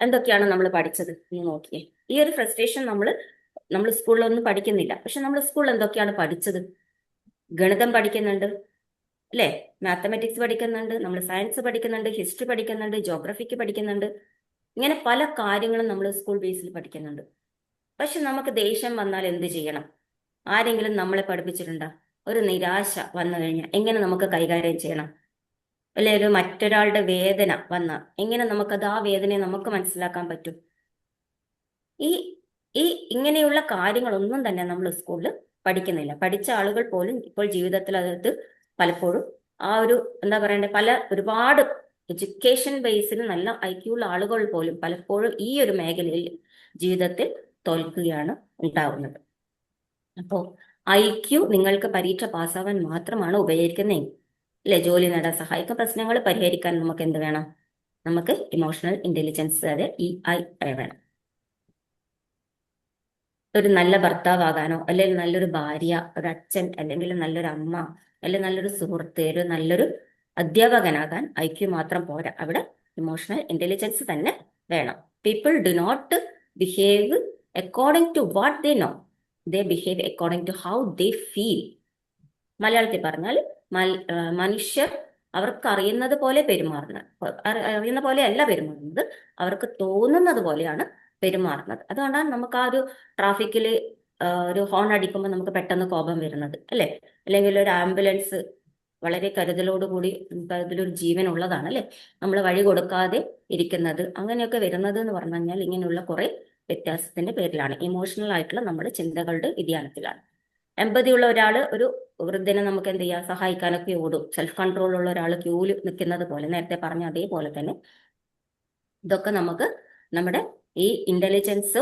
എന്തൊക്കെയാണ് നമ്മൾ പഠിച്ചത് എന്ന് നോക്കിയേ. ഈ ഒരു ഫ്രസ്ട്രേഷൻ നമ്മൾ സ്കൂളിലൊന്നും പഠിക്കുന്നില്ല, പക്ഷെ നമ്മൾ സ്കൂളിൽ എന്തൊക്കെയാണ് പഠിച്ചത്? ഗണിതം പഠിക്കുന്നുണ്ട്, അല്ലെ? മാത്തമാറ്റിക്സ് പഠിക്കുന്നുണ്ട്, നമ്മൾ സയൻസ് പഠിക്കുന്നുണ്ട്, ഹിസ്റ്ററി പഠിക്കുന്നുണ്ട്, ജോഗ്രഫിക്ക് പഠിക്കുന്നുണ്ട്. ഇങ്ങനെ പല കാര്യങ്ങളും നമ്മൾ സ്കൂൾ ബേസിൽ പഠിക്കുന്നുണ്ട്. പക്ഷെ നമുക്ക് ദേഷ്യം വന്നാൽ എന്ത് ചെയ്യണം? ആരെങ്കിലും നമ്മളെ പഠിപ്പിച്ചിട്ടുണ്ടോ? ഒരു നിരാശ വന്നു കഴിഞ്ഞാൽ എങ്ങനെ നമുക്ക് കൈകാര്യം ചെയ്യണം? അല്ലെ ഒരു മറ്റൊരാളുടെ വേദന വന്ന എങ്ങനെ നമുക്കത് ആ വേദനയെ നമുക്ക് മനസ്സിലാക്കാൻ പറ്റും? ഈ ഈ ഇങ്ങനെയുള്ള കാര്യങ്ങളൊന്നും തന്നെ നമ്മൾ സ്കൂളിൽ പഠിക്കുന്നില്ല. പഠിച്ച ആളുകൾ പോലും ഇപ്പോൾ ജീവിതത്തിൽ അകത്ത് പലപ്പോഴും ആ ഒരു എന്താ പറയണ്ടേ, ഒരുപാട് എഡ്യൂക്കേഷൻ ബേസിൽ നല്ല IQ ഉള്ള ആളുകൾ പോലും പലപ്പോഴും ഈ ഒരു മേഖലയിൽ ജീവിതത്തിൽ തോൽക്കുകയാണ് ഉണ്ടാവുന്നത്. അപ്പോൾ IQ നിങ്ങൾക്ക് പരീക്ഷ പാസ്സാവാൻ മാത്രമാണ് ഉപയോഗിക്കുന്നതെങ്കിൽ, അല്ലെ, ജോലി നേടാൻ സഹായിക്കും. പ്രശ്നങ്ങൾ പരിഹരിക്കാൻ നമുക്ക് എന്ത് വേണം? നമുക്ക് ഇമോഷണൽ ഇന്റലിജൻസ്, അതായത് EI വേണം. ഒരു നല്ല ഭർത്താവാകാനോ, അല്ലെങ്കിൽ നല്ലൊരു ഭാര്യ, ഒരു അച്ഛൻ, അല്ലെങ്കിൽ നല്ലൊരു അമ്മ, അല്ലെങ്കിൽ നല്ലൊരു സുഹൃത്ത്, ഒരു നല്ലൊരു അധ്യാപകനാകാൻ IQ മാത്രം പോരാ, അവിടെ ഇമോഷണൽ ഇന്റലിജൻസ് തന്നെ വേണം. People do not behave according to what they know, they behave according to how they feel. മലയാളത്തിൽ പറഞ്ഞാൽ മനുഷ്യർ അവർക്ക് അറിയുന്നത് പോലെ അറിയുന്ന പോലെ അല്ല പെരുമാറുന്നത്, അവർക്ക് തോന്നുന്നത് പോലെയാണ് പെരുമാറുന്നത്. അതുകൊണ്ടാണ് നമുക്ക് ആ ഒരു ട്രാഫിക്കിൽ ഒരു ഹോൺ അടിക്കുമ്പോൾ നമുക്ക് പെട്ടെന്ന് കോപം വരുന്നത്, അല്ലെ? അല്ലെങ്കിൽ ഒരു ആംബുലൻസ് വളരെ കരുതലോടുകൂടി, അതിലൊരു ജീവൻ ഉള്ളതാണ്, അല്ലെ, നമ്മൾ വഴി കൊടുക്കാതെ ഇരിക്കുന്നത്, അങ്ങനെയൊക്കെ വരുന്നത് എന്ന് പറഞ്ഞു കഴിഞ്ഞാൽ ഇങ്ങനെയുള്ള കുറെ വ്യത്യാസത്തിന്റെ പേരിലാണ്, ഇമോഷണൽ ആയിട്ടുള്ള നമ്മുടെ ചിന്തകളുടെ വ്യതിയാനത്തിലാണ്. എമ്പതി ഉള്ള ഒരാൾ ഒരു വൃദ്ധനെ നമുക്ക് എന്ത് ചെയ്യാം, സഹായിക്കാനൊക്കെ ഓടും. സെൽഫ് കൺട്രോൾ ഉള്ള ഒരാൾ ക്യൂല് നിൽക്കുന്നത് പോലെ, നേരത്തെ പറഞ്ഞ അതേപോലെ തന്നെ ഇതൊക്കെ നമുക്ക് നമ്മുടെ ഈ intelligence,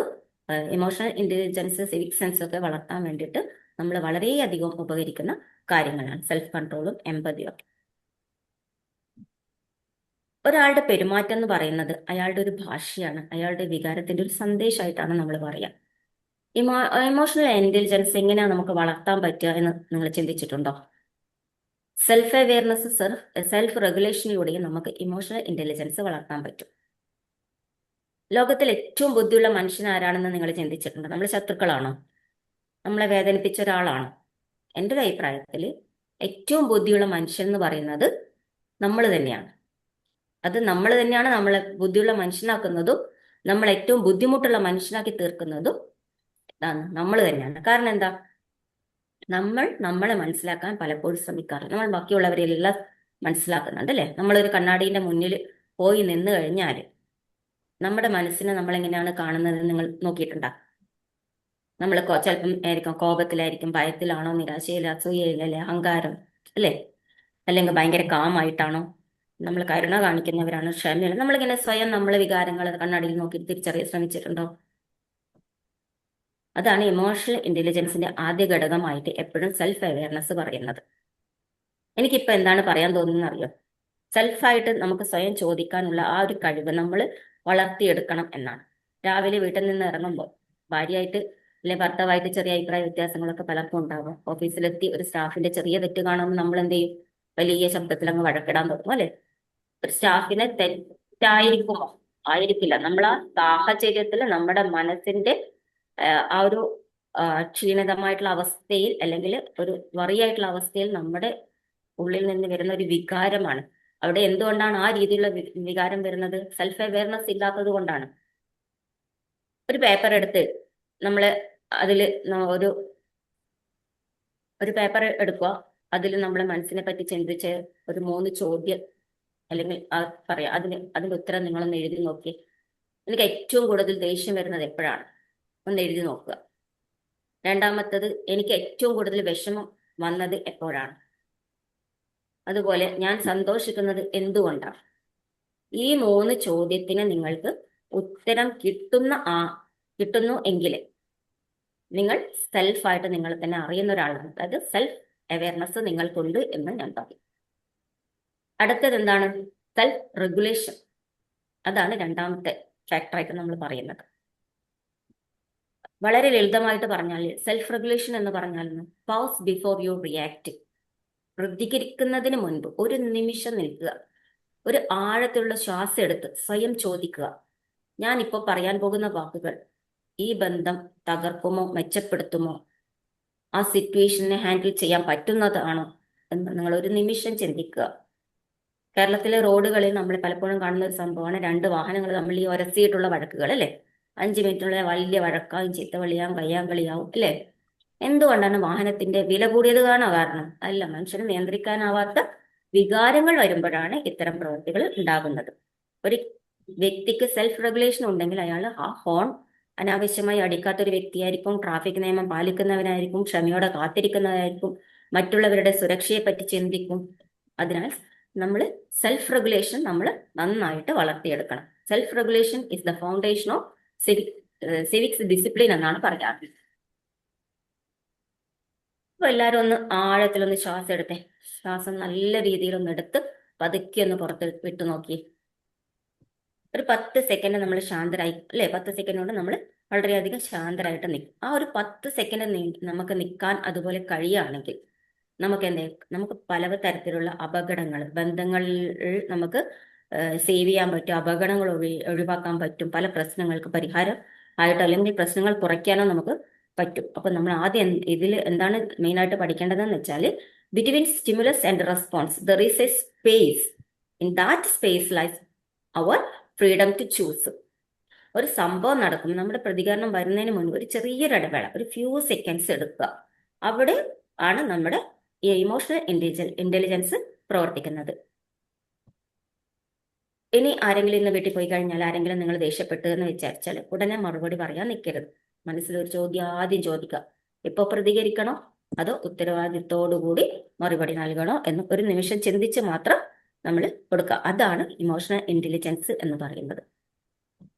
emotional intelligence, civic sense ഒക്കെ വളർത്താൻ വേണ്ടിയിട്ട് നമ്മൾ വളരെയധികം ഉപകരിക്കുന്ന കാര്യങ്ങളാണ് സെൽഫ് കൺട്രോളും എമ്പതിയും ഒക്കെ. ഒരാളുടെ പെരുമാറ്റം എന്ന് പറയുന്നത് അയാളുടെ ഒരു ഭാഷയാണ്, അയാളുടെ വികാരത്തിന്റെ ഒരു സന്ദേശമായിട്ടാണ് നമ്മൾ പറയാ. ഇമോഷണൽ ഇന്റലിജൻസ് എങ്ങനെയാണ് നമുക്ക് വളർത്താൻ പറ്റുക എന്ന് നിങ്ങൾ ചിന്തിച്ചിട്ടുണ്ടോ? സെൽഫ് അവെയർനെസ്, സെൽഫ് റെഗുലേഷനിലൂടെയും നമുക്ക് ഇമോഷണൽ ഇന്റലിജൻസ് വളർത്താൻ പറ്റും. ലോകത്തിൽ ഏറ്റവും ബുദ്ധിയുള്ള മനുഷ്യൻ ആരാണെന്ന് നിങ്ങൾ ചിന്തിച്ചിട്ടുണ്ടോ? നമ്മൾ ശത്രുക്കളാണോ? നമ്മളെ വേദനിപ്പിച്ച ഒരാളാണോ? എൻ്റെ ഒരു അഭിപ്രായത്തിൽ ഏറ്റവും ബുദ്ധിയുള്ള മനുഷ്യൻ എന്ന് പറയുന്നത് നമ്മൾ തന്നെയാണ്. അത് നമ്മൾ തന്നെയാണ് നമ്മളെ ബുദ്ധിയുള്ള മനുഷ്യനാക്കുന്നതും നമ്മൾ ഏറ്റവും ബുദ്ധിമുട്ടുള്ള മനുഷ്യനാക്കി തീർക്കുന്നതും നമ്മൾ തന്നെയാണ്. കാരണം എന്താ? നമ്മൾ നമ്മളെ മനസ്സിലാക്കാൻ പലപ്പോഴും ശ്രമിക്കാറില്ല. നമ്മൾ ബാക്കിയുള്ളവരെല്ലാം മനസ്സിലാക്കുന്നുണ്ട്, അല്ലെ? നമ്മളൊരു കണ്ണാടിന്റെ മുന്നിൽ പോയി നിന്ന് കഴിഞ്ഞാൽ നമ്മുടെ മനസ്സിനെ നമ്മൾ എങ്ങനെയാണ് കാണുന്നത് നിങ്ങൾ നോക്കിയിട്ടുണ്ടോ? നമ്മൾ ചിലപ്പം ആയിരിക്കും കോപത്തിലായിരിക്കും, ഭയത്തിലാണോ, നിരാശയില, അസൂയയിലല്ലേ, അഹങ്കാരം, അല്ലെ? അല്ലെങ്കിൽ ഭയങ്കര കാമായിട്ടാണോ, നമ്മൾ കരുണ കാണിക്കുന്നവരാണ്, ക്ഷമയാണ്, നമ്മളിങ്ങനെ സ്വയം നമ്മളെ വികാരങ്ങൾ കണ്ണാടിയിൽ നോക്കി തിരിച്ചറിയാൻ ശ്രമിച്ചിട്ടുണ്ടോ? അതാണ് ഇമോഷണൽ ഇന്റലിജൻസിന്റെ ആദ്യ ഘടകമായിട്ട് എപ്പോഴും സെൽഫ് അവെയർനെസ് പറയുന്നത്. എനിക്കിപ്പോൾ എന്താണ് പറയാൻ തോന്നുന്നത് അറിയോ? സെൽഫായിട്ട് നമുക്ക് സ്വയം ചോദിക്കാനുള്ള ആ ഒരു കഴിവ് നമ്മൾ വളർത്തിയെടുക്കണം എന്നാണ്. രാവിലെ വീട്ടിൽ നിന്ന് ഇറങ്ങുമ്പോൾ ഭാര്യയായിട്ട് അല്ലെ ഭർത്താവായിട്ട് ചെറിയ അഭിപ്രായ വ്യത്യാസങ്ങളൊക്കെ പലർക്കും ഉണ്ടാകും. ഓഫീസിലെത്തി ഒരു സ്റ്റാഫിന്റെ ചെറിയ തെറ്റ് കാണുമ്പോൾ നമ്മൾ എന്ത് ചെയ്യും? വലിയ ശബ്ദത്തിൽ അങ്ങ് വഴക്കിടാൻ തുടങ്ങും, അല്ലെ? ഒരു സ്റ്റാഫിനെ തെറ്റായിരിക്കുമോ? ആയിരിക്കില്ല. നമ്മൾ ആ സാഹചര്യത്തിൽ നമ്മുടെ മനസ്സിന്റെ ആ ഒരു ക്ഷീണിതമായിട്ടുള്ള അവസ്ഥയിൽ, അല്ലെങ്കിൽ ഒരു വറിയായിട്ടുള്ള അവസ്ഥയിൽ നമ്മുടെ ഉള്ളിൽ നിന്ന് വരുന്ന ഒരു വികാരമാണ്. അവിടെ എന്തുകൊണ്ടാണ് ആ രീതിയിലുള്ള വികാരം വരുന്നത്? സെൽഫ് അവെയർനെസ് ഇല്ലാത്തത് കൊണ്ടാണ്. ഒരു പേപ്പർ എടുത്ത് നമ്മള് അതില് ഒരു പേപ്പർ എടുക്കുക, അതിൽ നമ്മളെ മനസ്സിനെ പറ്റി ചിന്തിച്ച് ഒരു 3 ചോദ്യം അല്ലെങ്കിൽ പറയാം, അതിന്റെ ഉത്തരം നിങ്ങളൊന്ന് എഴുതി നോക്കി. എനിക്ക് ഏറ്റവും കൂടുതൽ ദേഷ്യം വരുന്നത് എപ്പോഴാണ്? ഒന്ന് എഴുതി നോക്കുക. രണ്ടാമത്തത്, എനിക്ക് ഏറ്റവും കൂടുതൽ വിഷമം വന്നത് എപ്പോഴാണ്? അതുപോലെ ഞാൻ സന്തോഷിക്കുന്നത് എന്തുകൊണ്ടാണ്? ഈ 3 ചോദ്യത്തിന് നിങ്ങൾക്ക് ഉത്തരം കിട്ടുന്നു എങ്കിൽ നിങ്ങൾ സെൽഫായിട്ട് നിങ്ങൾ തന്നെ അറിയുന്ന ഒരാളാണ്. അതായത് സെൽഫ് അവെയർനെസ് നിങ്ങൾക്കുണ്ട് എന്ന് ഞാൻ പറയും. അടുത്തത് എന്താണ്? Self regulation. അതാണ് രണ്ടാമത്തെ ഫാക്ടറായിട്ട് നമ്മൾ പറയുന്നത്. വളരെ ലളിതമായിട്ട് പറഞ്ഞാൽ സെൽഫ് റെഗുലേഷൻ എന്ന് പറഞ്ഞാൽ പൗസ് ബിഫോർ യു റിയാക്ട്. പ്രതികരിക്കുന്നതിന് മുൻപ് ഒരു നിമിഷം നിൽക്കുക, ഒരു ആഴത്തിലുള്ള ശ്വാസം എടുത്ത് സ്വയം ചോദിക്കുക, ഞാൻ ഇപ്പോൾ പറയാൻ പോകുന്ന വാക്കുകൾ ഈ ബന്ധം തകർക്കുമോ മെച്ചപ്പെടുത്തുമോ, ആ സിറ്റുവേഷനെ ഹാൻഡിൽ ചെയ്യാൻ പറ്റുന്നതാണോ എന്ന് നിങ്ങൾ ഒരു നിമിഷം ചിന്തിക്കുക. കേരളത്തിലെ റോഡുകളിൽ നമ്മൾ പലപ്പോഴും കാണുന്ന ഒരു സംഭവമാണ് രണ്ട് വാഹനങ്ങൾ നമ്മൾ ഈ ഒരസിയിട്ടുള്ള വഴക്കുകൾ, അല്ലേ? 5 മിനിറ്റുള്ള വലിയ വഴക്കാവും, ചീത്തവിളിയാവും, കയ്യാങ്കളിയാവും, അല്ലേ? എന്തുകൊണ്ടാണ്? വാഹനത്തിന്റെ വില കൂടിയത് കാരണം അല്ല, മനുഷ്യന് നിയന്ത്രിക്കാനാവാത്ത വികാരങ്ങൾ വരുമ്പോഴാണ് ഇത്തരം പ്രവൃത്തികൾ ഉണ്ടാകുന്നത്. ഒരു വ്യക്തിക്ക് സെൽഫ് റെഗുലേഷൻ ഉണ്ടെങ്കിൽ അയാൾ ആ ഹോൺ അനാവശ്യമായി അടിക്കാത്ത ഒരു വ്യക്തിയായിരിക്കും, ട്രാഫിക് നിയമം പാലിക്കുന്നവനായിരിക്കും, ക്ഷമയോടെ കാത്തിരിക്കുന്നവരായിരിക്കും, മറ്റുള്ളവരുടെ സുരക്ഷയെ പറ്റി ചിന്തിക്കും. അതിനാൽ നമ്മൾ സെൽഫ് റെഗുലേഷൻ നമ്മൾ നന്നായിട്ട് വളർത്തിയെടുക്കണം. Self regulation is the foundation of civics discipline എന്നാണ് പറയാറ്. അപ്പൊ എല്ലാവരും ഒന്ന് ആഴത്തിലൊന്ന് ശ്വാസം എടുത്തേ. ശ്വാസം നല്ല രീതിയിലൊന്ന് എടുത്ത് പതുക്കെ ഒന്ന് പുറത്ത് വിട്ടു നോക്കി. ഒരു 10 സെക്കൻഡ് നമ്മൾ ശാന്തരായി, അല്ലെ? 10 സെക്കൻഡ് കൊണ്ട് നമ്മൾ വളരെയധികം ശാന്തരായിട്ട് നിൽക്കും. ആ ഒരു 10 സെക്കൻഡ് നമുക്ക് നിൽക്കാൻ അതുപോലെ കഴിയുകയാണെങ്കിൽ നമുക്ക് പല തരത്തിലുള്ള അപകടങ്ങൾ, ബന്ധങ്ങളിൽ നമുക്ക് സേവ് ചെയ്യാൻ പറ്റും, അപകടങ്ങൾ ഒഴിവാക്കാൻ പറ്റും, പല പ്രശ്നങ്ങൾക്ക് പരിഹാരം ആയിട്ടോ അല്ലെങ്കിൽ പ്രശ്നങ്ങൾ കുറയ്ക്കാനോ നമുക്ക് പറ്റും. അപ്പൊ നമ്മൾ ആദ്യം ഇതിൽ എന്താണ് മെയിനായിട്ട് പഠിക്കേണ്ടതെന്ന് വെച്ചാൽ, between stimulus and response there is a space. In that space lies our freedom to choose. ഒരു സംഭവം നടക്കും, നമ്മുടെ പ്രതികരണം വരുന്നതിന് മുൻപ് ഒരു ചെറിയൊരു ഇടവേള, ഒരു ഫ്യൂ സെക്കൻഡ്സ് എടുക്കുക. അവിടെ ആണ് നമ്മുടെ ഈ ഇമോഷണൽ ഇന്റലിജൻസ് പ്രവർത്തിക്കുന്നത്. ഇനി ആരെങ്കിലും ഇന്ന് വീട്ടിൽ പോയി കഴിഞ്ഞാൽ ആരെങ്കിലും നിങ്ങൾ ദേഷ്യപ്പെട്ടു എന്ന് വിചാരിച്ചാൽ ഉടനെ മറുപടി പറയാൻ നിൽക്കരുത്. മനസ്സിലൊരു ചോദ്യം ആദ്യം ചോദിക്കുക, ഇപ്പോൾ പ്രതികരിക്കണോ അതോ ഉത്തരവാദിത്തോടുകൂടി മറുപടി നൽകണോ എന്ന് ഒരു നിമിഷം ചിന്തിച്ച് മാത്രം നമ്മൾ കൊടുക്കുക. അതാണ് ഇമോഷണൽ ഇന്റലിജൻസ് എന്ന് പറയുന്നത്.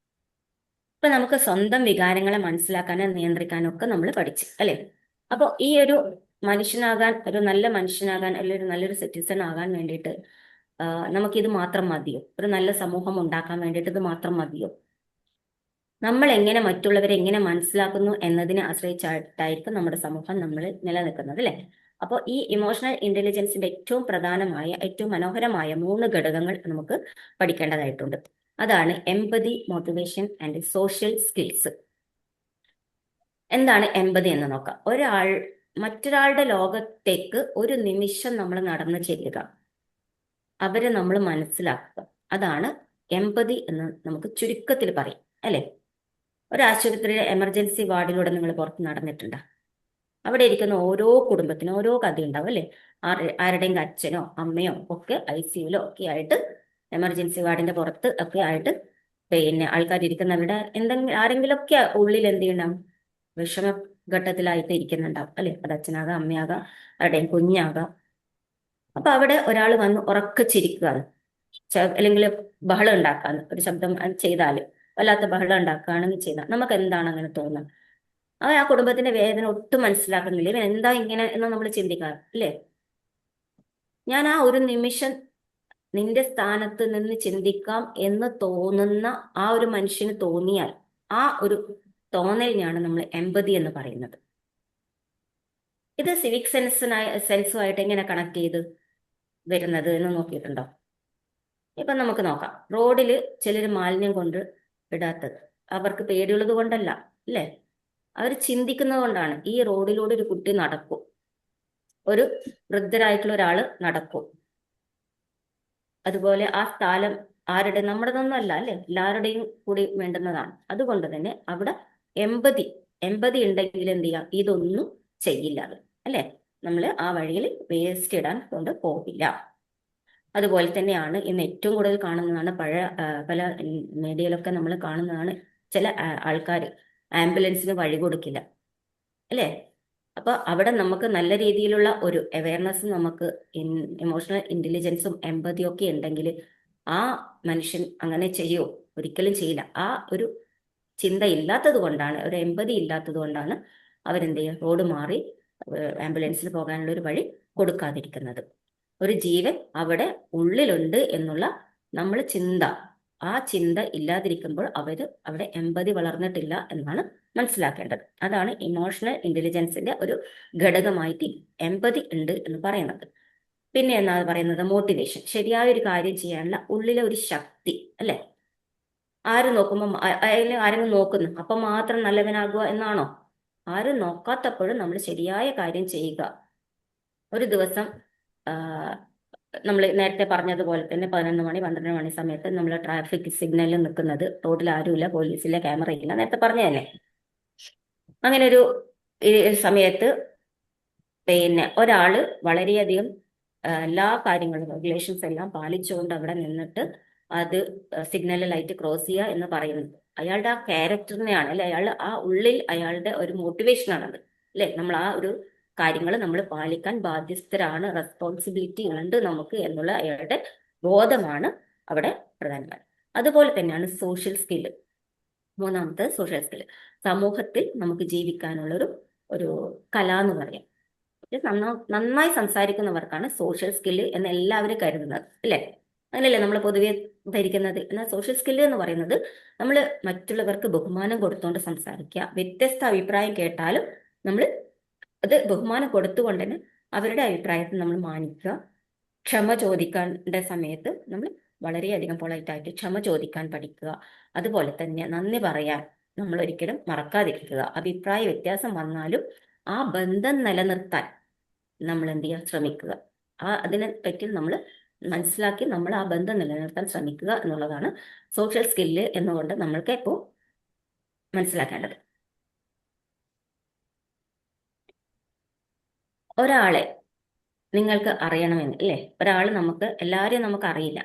ഇപ്പൊ നമുക്ക് സ്വന്തം വികാരങ്ങളെ മനസ്സിലാക്കാനും നിയന്ത്രിക്കാനും ഒക്കെ നമ്മൾ പഠിച്ചു, അല്ലെ? അപ്പോൾ ഈ ഒരു മനുഷ്യനാകാൻ, ഒരു നല്ല മനുഷ്യനാകാൻ, അല്ലെങ്കിൽ ഒരു നല്ലൊരു സിറ്റിസൺ ആകാൻ വേണ്ടിയിട്ട് നമുക്കിത് മാത്രം മതിയോ? ഒരു നല്ല സമൂഹം ഉണ്ടാക്കാൻ വേണ്ടിയിട്ട് ഇത് മാത്രം മതിയോ? നമ്മൾ എങ്ങനെ മറ്റുള്ളവരെ എങ്ങനെ മനസ്സിലാക്കുന്നു എന്നതിനെ ആശ്രയിച്ചായിട്ടായിരിക്കും നമ്മുടെ സമൂഹം നമ്മൾ നിലനിൽക്കുന്നത്, അല്ലെ? അപ്പോൾ ഈ ഇമോഷണൽ ഇന്റലിജൻസിന്റെ ഏറ്റവും പ്രധാനമായ, ഏറ്റവും മനോഹരമായ 3 ഘടകങ്ങൾ നമുക്ക് പഠിക്കേണ്ടതായിട്ടുണ്ട്. അതാണ് empathy, motivation and social skills. എന്താണ് എംപതി എന്ന് നോക്കാം. മറ്റൊരാളുടെ ലോകത്തേക്ക് ഒരു നിമിഷം നമ്മൾ നടന്നു ചെല്ലുക, അവരെ നമ്മൾ മനസ്സിലാക്കുക. അതാണ് എംപതി എന്ന് നമുക്ക് ചുരുക്കത്തിൽ പറയും, അല്ലെ? ഒരു ആശുപത്രിയിലെ എമർജൻസി വാർഡിലൂടെ നിങ്ങൾ പുറത്ത് നടന്നിട്ടുണ്ടോ? അവിടെ ഇരിക്കുന്ന ഓരോ കുടുംബത്തിനും ഓരോ കഥ ഉണ്ടാവും, അല്ലെ? ആരുടെയും അച്ഛനോ അമ്മയോ ഒക്കെ ICUലോ ഒക്കെ ആയിട്ട്, എമർജൻസി വാർഡിന്റെ പുറത്ത് ഒക്കെ ആയിട്ട് പിന്നെ ആൾക്കാർ ഇരിക്കുന്നവരുടെ ആരെങ്കിലും ഒക്കെ ഉള്ളിൽ എന്ത് ചെയ്യണം? വിഷമഘട്ടത്തിലായിട്ട് ഇരിക്കുന്നുണ്ടാവും, അല്ലെ? അത് അച്ഛനാകാം, അമ്മയാകാം, ആരുടെയും കുഞ്ഞാകാം. അപ്പൊ അവിടെ ഒരാൾ വന്ന് ഉറക്കെ ചിരിക്കുകയാണ്, അല്ലെങ്കിൽ ബഹളം ഉണ്ടാക്കാന്ന് ഒരു ശബ്ദം ചെയ്താൽ, വല്ലാത്ത ബഹളം ഉണ്ടാക്കുകയാണെങ്കിൽ ചെയ്താൽ നമുക്ക് എന്താണ് അങ്ങനെ തോന്നുന്നത്? അവൻ ആ കുടുംബത്തിന്റെ വേദന ഒട്ടും മനസ്സിലാക്കുന്നില്ല, ഇവൻ എന്താ ഇങ്ങനെ എന്ന് നമ്മൾ ചിന്തിക്കാറ്, അല്ലേ? ഞാൻ ആ ഒരു നിമിഷം നിന്റെ സ്ഥാനത്ത് നിന്ന് ചിന്തിക്കാം എന്ന് തോന്നുന്ന ആ ഒരു മനുഷ്യന് തോന്നിയാൽ, ആ ഒരു തോന്നലിനാണ് നമ്മൾ എംപതി എന്ന് പറയുന്നത്. ഇത് സിവിക് സെൻസുമായിട്ട് എങ്ങനെ കണക്ട് ചെയ്ത് വരുന്നത് എന്ന് നോക്കിയിട്ടുണ്ടോ? ഇപ്പൊ നമുക്ക് നോക്കാം. റോഡില് ചിലർ മാലിന്യം കൊണ്ട് ഇടാത്തത് അവർക്ക് പേടിയുള്ളത് കൊണ്ടല്ല, അല്ലേ? അവർ ചിന്തിക്കുന്നത് കൊണ്ടാണ്. ഈ റോഡിലൂടെ ഒരു കുട്ടി നടക്കും, ഒരു വൃദ്ധരായിട്ടുള്ള ഒരാള് നടക്കും, അതുപോലെ ആ സ്ഥലം ആരുടെ, നമ്മുടെതൊന്നും അല്ല, അല്ലെ? എല്ലാവരുടെയും കൂടി വേണ്ടുന്നതാണ്. അതുകൊണ്ട് തന്നെ അവിടെ എമ്പതി ഉണ്ടെങ്കിൽ എന്ത് ചെയ്യാം? ഇതൊന്നും ചെയ്യില്ല, അല്ലെ? നമ്മൾ ആ വഴിയിൽ വേസ്റ്റ് ഇടാൻ കൊണ്ട് പോകില്ല. അതുപോലെ തന്നെയാണ് ഇന്ന് ഏറ്റവും കൂടുതൽ കാണുന്നതാണ്, പല മീഡിയയിലൊക്കെ നമ്മൾ കാണുന്നതാണ്, ചില ആൾക്കാർ ആംബുലൻസിന് വഴി കൊടുക്കില്ല, അല്ലേ? അപ്പൊ അവിടെ നമുക്ക് നല്ല രീതിയിലുള്ള ഒരു അവയർനെസ്, നമുക്ക് ഇമോഷണൽ ഇന്റലിജൻസും എംപതിയും ഒക്കെ ഉണ്ടെങ്കിൽ ആ മനുഷ്യൻ അങ്ങനെ ചെയ്യോ? ഒരിക്കലും ചെയ്യില്ല. ആ ഒരു ചിന്ത ഇല്ലാത്തത് കൊണ്ടാണ്, ഒരു എംപതി ഇല്ലാത്തത് കൊണ്ടാണ് അവരെന്ത് ചെയ്യുക? റോഡ് മാറി ആംബുലൻസിന് പോകാനുള്ള ഒരു വഴി കൊടുക്കാതിരിക്കുന്നത്. ഒരു ജീവൻ അവിടെ ഉള്ളിലുണ്ട് എന്നുള്ള നമ്മൾ ചിന്ത, ആ ചിന്ത ഇല്ലാതിരിക്കുമ്പോൾ അവിടെ എമ്പതി വളർന്നിട്ടില്ല എന്നാണ് മനസ്സിലാക്കേണ്ടത്. അതാണ് ഇമോഷണൽ ഇന്റലിജൻസിന്റെ ഒരു ഘടകമായിട്ട് എമ്പതി ഉണ്ട് എന്ന് പറയുന്നത്. പിന്നെ എന്നാ പറയുന്നത്, മോട്ടിവേഷൻ. ശരിയായ ഒരു കാര്യം ചെയ്യാനുള്ള ഉള്ളിലെ ഒരു ശക്തി, അല്ലെ? ആര് നോക്കുമ്പോൾ ആരെങ്കിലും നോക്കുന്നു അപ്പൊ മാത്രം നല്ലവനാകുക എന്നാണോ? ആരും നോക്കാത്തപ്പോഴും നമ്മൾ ശരിയായ കാര്യം ചെയ്യുക. ഒരു ദിവസം നമ്മൾ നേരത്തെ പറഞ്ഞതുപോലെ തന്നെ 11 മണി 12 മണി സമയത്ത് നമ്മൾ ട്രാഫിക് സിഗ്നലിൽ നിൽക്കുന്നത്, റോഡിൽ ആരുമില്ല, പോലീസിലെ ക്യാമറ ഇല്ല, നേരത്തെ പറഞ്ഞ തന്നെ. അങ്ങനെ ഒരു സമയത്ത് പിന്നെ ഒരാള് വളരെയധികം എല്ലാ കാര്യങ്ങളും റെഗുലേഷൻസ് എല്ലാം പാലിച്ചുകൊണ്ട് അവിടെ നിന്നിട്ട് അത് സിഗ്നൽ ലൈറ്റ് ക്രോസ് ചെയ്യുക എന്ന് പറയുന്നത് അയാളുടെ ആ ക്യാരക്ടറിനെയാണ്, അല്ലെ? ആ ഉള്ളിൽ അയാളുടെ ഒരു മോട്ടിവേഷനാണത്, അല്ലെ? നമ്മൾ ആ ഒരു കാര്യങ്ങൾ നമ്മൾ പാലിക്കാൻ ബാധ്യസ്ഥരാണ്, റെസ്പോൺസിബിലിറ്റി ഉണ്ട് നമുക്ക് എന്നുള്ള അയാളുടെ ബോധമാണ് അവിടെ പ്രധാനമായി. അതുപോലെ തന്നെയാണ് സോഷ്യൽ സ്കില്ല്. മൂന്നാമത്തെ സോഷ്യൽ സ്കില്ല്, സമൂഹത്തിൽ നമുക്ക് ജീവിക്കാനുള്ള ഒരു കല എന്ന് പറയാം. നന്നായി സംസാരിക്കുന്നവർക്കാണ് സോഷ്യൽ സ്കില്ല് എന്ന് എല്ലാവരും കരുതുന്നത്, അല്ലെ? അങ്ങനെയല്ലേ നമ്മൾ പൊതുവെ ധരിക്കുന്നത്. എന്നാൽ സോഷ്യൽ സ്കില്ല് എന്ന് പറയുന്നത് നമ്മൾ മറ്റുള്ളവർക്ക് ബഹുമാനം കൊടുത്തുകൊണ്ട് സംസാരിക്കുക. വ്യത്യസ്ത അഭിപ്രായം കേട്ടാലും നമ്മൾ അത് ബഹുമാനം കൊടുത്തുകൊണ്ട് തന്നെ അവരുടെ അഭിപ്രായത്തെ നമ്മൾ മാനിക്കുക. ക്ഷമ ചോദിക്കേണ്ട സമയത്ത് നമ്മൾ വളരെയധികം പൊളൈറ്റായിട്ട് ക്ഷമ ചോദിക്കാൻ പഠിക്കുക. അതുപോലെ തന്നെ നന്ദി പറയാൻ നമ്മൾ ഒരിക്കലും മറക്കാതിരിക്കുക. അഭിപ്രായ വ്യത്യാസം വന്നാലും ആ ബന്ധം നിലനിർത്താൻ നമ്മൾ എന്ത് ചെയ്യാൻ ശ്രമിക്കുക. അതിനെ പറ്റി നമ്മൾ മനസ്സിലാക്കി നമ്മൾ ആ ബന്ധം നിലനിർത്താൻ ശ്രമിക്കുക എന്നുള്ളതാണ് സോഷ്യൽ സ്കില്ല് എന്നുകൊണ്ട് നമ്മൾക്ക് ഇപ്പോൾ മനസ്സിലാക്കേണ്ടത്. ഒരാളെ നിങ്ങൾക്ക് അറിയണമെന്ന്, അല്ലേ? ഒരാൾ എല്ലാവരെയും നമുക്ക് അറിയില്ല.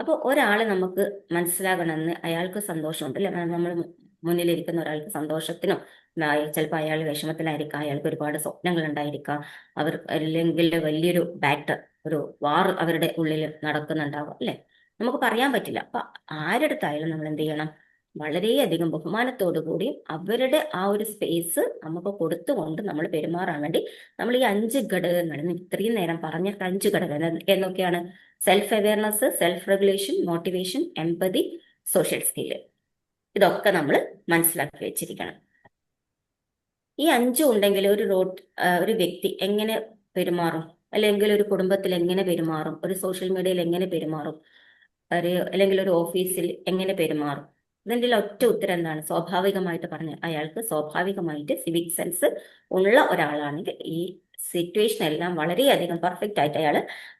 അപ്പോൾ ഒരാളെ നമുക്ക് മനസ്സിലാകണമെന്ന് അയാൾക്ക് സന്തോഷമുണ്ട്, അല്ലെ? നമ്മൾ മുന്നിലിരിക്കുന്ന ഒരാൾക്ക് സന്തോഷത്തിനും ചിലപ്പോൾ അയാൾ വിഷമത്തിലായിരിക്കാം, അയാൾക്ക് ഒരുപാട് സ്വപ്നങ്ങൾ ഉണ്ടായിരിക്കാം, അല്ലെങ്കിൽ വലിയൊരു ഒരു വാർ അവരുടെ ഉള്ളിൽ നടക്കുന്നുണ്ടാവും, അല്ലെ? നമുക്ക് പറയാൻ പറ്റില്ല. അപ്പൊ ആരെടുത്തായാലും നമ്മൾ എന്ത് ചെയ്യണം? വളരെയധികം ബഹുമാനത്തോടു കൂടി അവരുടെ ആ ഒരു സ്പേസ് നമുക്ക് കൊടുത്തുകൊണ്ട് നമ്മൾ പെരുമാറാൻ വേണ്ടി നമ്മൾ ഈ 5 ഘടകങ്ങൾ, ഇത്രയും നേരം പറഞ്ഞ 5 ഘടകങ്ങൾ എന്നൊക്കെയാണ്: self awareness, self regulation, motivation, empathy, social skill. ഇതൊക്കെ നമ്മൾ മനസ്സിലാക്കി വെച്ചിരിക്കണം. ഈ 5 ഉണ്ടെങ്കിൽ ഒരു വ്യക്തി എങ്ങനെ പെരുമാറും, അല്ലെങ്കിൽ ഒരു കുടുംബത്തിൽ എങ്ങനെ പെരുമാറും, ഒരു സോഷ്യൽ മീഡിയയിൽ എങ്ങനെ പെരുമാറും, അല്ലെങ്കിൽ ഒരു ഓഫീസിൽ എങ്ങനെ പെരുമാറും? ഇതിൻ്റെ ഒറ്റ ഉത്തരം എന്താണ്? സ്വാഭാവികമായിട്ട് പറഞ്ഞ് അയാൾക്ക് സ്വാഭാവികമായിട്ട് സിവിക് സെൻസ് ഉള്ള ഒരാളാണെങ്കിൽ ഈ സിറ്റുവേഷൻ എല്ലാം വളരെയധികം പെർഫെക്റ്റ് ആയിട്ട് അയാൾ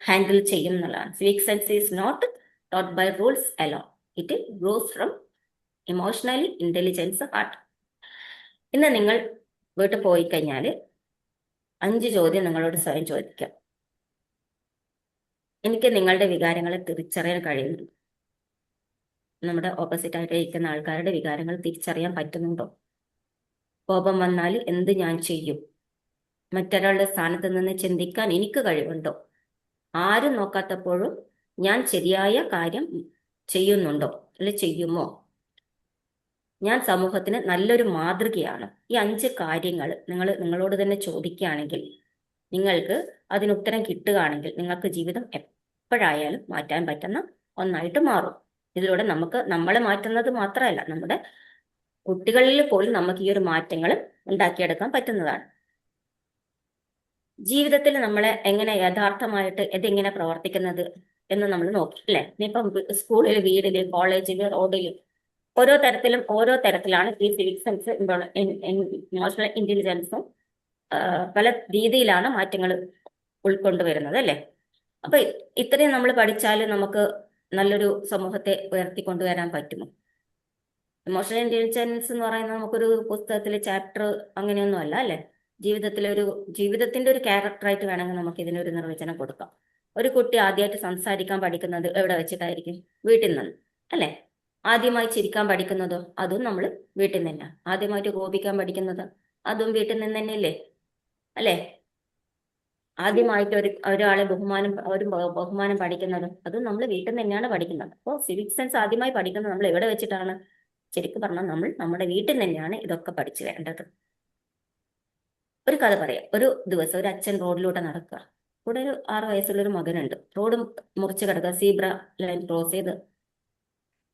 ഹാൻഡിൽ ചെയ്യും എന്നുള്ളതാണ്. Civic sense is not taught by rules alone, it grows from emotionally intelligence heart. ഇന്ന് നിങ്ങൾ വീട്ടിൽ പോയി കഴിഞ്ഞാൽ 5 ചോദ്യം നിങ്ങളോട് സ്വയം ചോദിക്കാം. എനിക്ക് നിങ്ങളുടെ വികാരങ്ങളെ തിരിച്ചറിയാൻ കഴിയുന്നുണ്ടോ? നമ്മുടെ ഓപ്പോസിറ്റ് ആയിട്ട് ഇരിക്കുന്ന ആൾക്കാരുടെ വികാരങ്ങൾ തിരിച്ചറിയാൻ പറ്റുന്നുണ്ടോ? കോപം വന്നാൽ എന്ത് ഞാൻ ചെയ്യും? മറ്റൊരാളുടെ സ്ഥാനത്ത് നിന്ന് ചിന്തിക്കാൻ എനിക്ക് കഴിവുണ്ടോ? ആരും നോക്കാത്തപ്പോഴും ഞാൻ ശരിയായ കാര്യം ചെയ്യുന്നുണ്ടോ, അല്ലെ ചെയ്യുമോ? ഞാൻ സമൂഹത്തിന് നല്ലൊരു മാതൃകയാണ്. ഈ 5 കാര്യങ്ങൾ നിങ്ങളോട് തന്നെ ചോദിക്കുകയാണെങ്കിൽ, നിങ്ങൾക്ക് അതിന് ഉത്തരം കിട്ടുകയാണെങ്കിൽ, നിങ്ങൾക്ക് ജീവിതം എപ്പോഴായാലും മാറ്റാൻ പറ്റുന്ന ഒന്നായിട്ട് മാറും. ഇതിലൂടെ നമ്മളെ മാറ്റുന്നത് മാത്രമല്ല, നമ്മുടെ കുട്ടികളിൽ പോലും നമുക്ക് ഈ ഒരു മാറ്റങ്ങൾ ഉണ്ടാക്കിയെടുക്കാൻ പറ്റുന്നതാണ്. ജീവിതത്തിൽ നമ്മളെ എങ്ങനെ യഥാർത്ഥമായിട്ട് ഇതെങ്ങനെ പ്രവർത്തിക്കുന്നത് എന്ന് നമ്മൾ നോക്കി, അല്ലെ? ഇനിയിപ്പം സ്കൂളിൽ, വീടില്, കോളേജില്, റോഡില് ഓരോ തരത്തിലാണ് ഈ സിവിക് സെൻസ്, ഇമോഷണൽ ഇന്റലിജൻസും പല രീതിയിലാണ് മാറ്റങ്ങൾ ഉൾക്കൊണ്ടുവരുന്നത്, അല്ലെ? അപ്പൊ ഇത്രയും നമ്മൾ പഠിച്ചാൽ നമുക്ക് നല്ലൊരു സമൂഹത്തെ ഉയർത്തിക്കൊണ്ടുവരാൻ പറ്റുമോ? ഇമോഷണൽ ഇന്റലിജൻസ് എന്ന് പറയുന്നത് നമുക്കൊരു പുസ്തകത്തിലെ ചാപ്റ്റർ അങ്ങനെയൊന്നും അല്ല, അല്ലെ? ജീവിതത്തിന്റെ ഒരു ക്യാരക്ടറായിട്ട് വേണമെങ്കിൽ നമുക്ക് ഇതിനൊരു നിർവചനം കൊടുക്കാം. ഒരു കുട്ടി ആദ്യമായിട്ട് സംസാരിക്കാൻ പഠിക്കുന്നത് എവിടെ വെച്ചിട്ടായിരിക്കും? വീട്ടിൽ നിന്ന്, അല്ലെ? ആദ്യമായി ചിരിക്കാൻ പഠിക്കുന്നതോ അതും നമ്മൾ വീട്ടിൽ നിന്ന് തന്നെ. ആദ്യമായിട്ട് കോപിക്കാൻ പഠിക്കുന്നത് അതും വീട്ടിൽ നിന്ന് തന്നെയല്ലേ, അല്ലെ? ആദ്യമായിട്ട് ഒരാളെ ബഹുമാനം പഠിക്കുന്നതും അതും നമ്മൾ വീട്ടിൽ നിന്ന് തന്നെയാണ് പഠിക്കുന്നത്. അപ്പോൾ സിവിക് സെൻസ് ആദ്യമായി പഠിക്കുന്നത് നമ്മൾ എവിടെ വെച്ചിട്ടാണ്? ശരിക്കും പറഞ്ഞാൽ നമ്മൾ നമ്മുടെ വീട്ടിൽ തന്നെയാണ് ഇതൊക്കെ പഠിച്ചു വരേണ്ടത്. ഒരു കഥ പറയാം. ഒരു ദിവസം ഒരു അച്ഛൻ റോഡിലൂടെ നടക്കുക. കൂടെ ഒരു 6 വയസ്സുള്ള ഒരു മകനുണ്ട്. റോഡ് മുറിച്ച് കിടക്കുക, സീബ്ര ലൈൻ ക്രോസ് ചെയ്ത്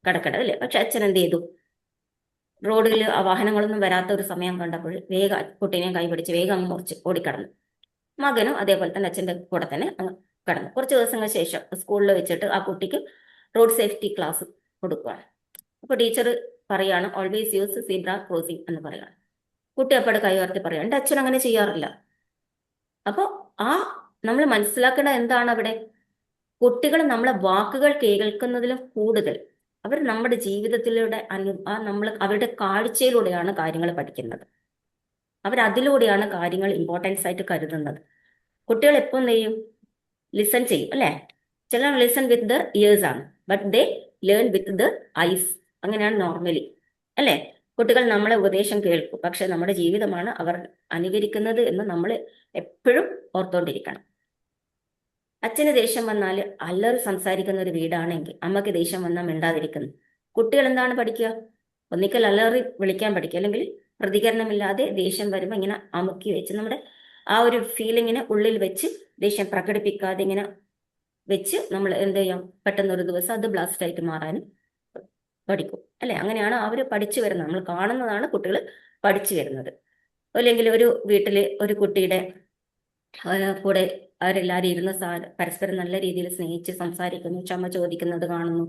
കിടക്കേണ്ടത് അല്ലേ? പക്ഷെ അച്ഛൻ എന്ത് ചെയ്തു? റോഡിൽ ആ വാഹനങ്ങളൊന്നും വരാത്ത ഒരു സമയം കണ്ടപ്പോൾ വേഗം കുട്ടീനെ കൈപിടിച്ച് വേഗം അങ്ങ് മുറിച്ച് ഓടിക്കടന്നു. മകനും അതേപോലെ തന്നെ അച്ഛൻ്റെ കൂടെ തന്നെ അങ്ങ് കടന്നു. കുറച്ച് ദിവസങ്ങൾക്ക് ശേഷം സ്കൂളിൽ വെച്ചിട്ട് ആ കുട്ടിക്ക് റോഡ് സേഫ്റ്റി ക്ലാസ് കൊടുക്കുകയാണ്. അപ്പോൾ ടീച്ചർ പറയാണ് ഓൾവേസ് യൂസ് സീബ്ര ക്രോസിംഗ് എന്ന് പറയാണ്. കുട്ടി അപ്പോഴെ കൈ ഉയർത്തി പറയാണ് എൻ്റെ അച്ഛൻ അങ്ങനെ ചെയ്യാറില്ല. അപ്പോൾ ആ നമ്മൾ മനസ്സിലാക്കേണ്ടത് എന്താണ് അവിടെ? കുട്ടികൾ നമ്മളെ വാക്കുകൾ കേൾക്കുന്നതിലും കൂടുതൽ അവർ നമ്മുടെ ജീവിതത്തിലൂടെ നമ്മൾ അവരുടെ കാഴ്ചയിലൂടെയാണ് കാര്യങ്ങൾ പഠിക്കുന്നത്. അവരതിലൂടെയാണ് കാര്യങ്ങൾ ഇമ്പോർട്ടൻസ് ആയിട്ട് കരുതുന്നത്. കുട്ടികൾ എപ്പോൾ എന്ത് ചെയ്യും? ലിസൺ ചെയ്യും അല്ലേ? ചില ലിസൺ വിത്ത് ദ ഇയേഴ്സ് ആണ്, but they learn with the eyes. അങ്ങനെയാണ് നോർമലി അല്ലേ? കുട്ടികൾ നമ്മളെ ഉപദേശം കേൾക്കും, പക്ഷെ നമ്മുടെ ജീവിതമാണ് അവർ അനുകരിക്കുന്നത് എന്ന് നമ്മൾ എപ്പോഴും ഓർത്തുകൊണ്ടിരിക്കണം. അച്ഛന് ദേഷ്യം വന്നാൽ അല്ലറി സംസാരിക്കുന്ന ഒരു വീടാണെങ്കിൽ അമ്മയ്ക്ക് ദേഷ്യം വന്നാൽ മിണ്ടാതിരിക്കുന്നു. കുട്ടികൾ എന്താണ് പഠിക്കുക? ഒന്നിക്കൽ അല്ലറി വിളിക്കാൻ പഠിക്കുക, അല്ലെങ്കിൽ പ്രതികരണമില്ലാതെ ദേഷ്യം വരുമ്പോൾ ഇങ്ങനെ അമുക്കി വെച്ച് നമ്മുടെ ആ ഒരു ഫീലിങ്ങിനെ ഉള്ളിൽ വെച്ച് ദേഷ്യം പ്രകടിപ്പിക്കാതെ ഇങ്ങനെ വെച്ച് നമ്മൾ എന്ത് ചെയ്യാം? പെട്ടെന്ന് ഒരു ദിവസം അത് ബ്ലാസ്റ്റ് ആയിട്ട് മാറാനും പഠിക്കും അല്ലെ? അങ്ങനെയാണ് അവർ പഠിച്ചു വരുന്നത്. നമ്മൾ കാണുന്നതാണ് കുട്ടികൾ പഠിച്ചു വരുന്നത്. അല്ലെങ്കിൽ ഒരു വീട്ടിൽ ഒരു കുട്ടിയുടെ കൂടെ അവരെല്ലാവരും ഇരുന്ന് പരസ്പരം നല്ല രീതിയിൽ സ്നേഹിച്ച് സംസാരിക്കുന്നു, ക്ഷമ ചോദിക്കുന്നത് കാണുന്നു.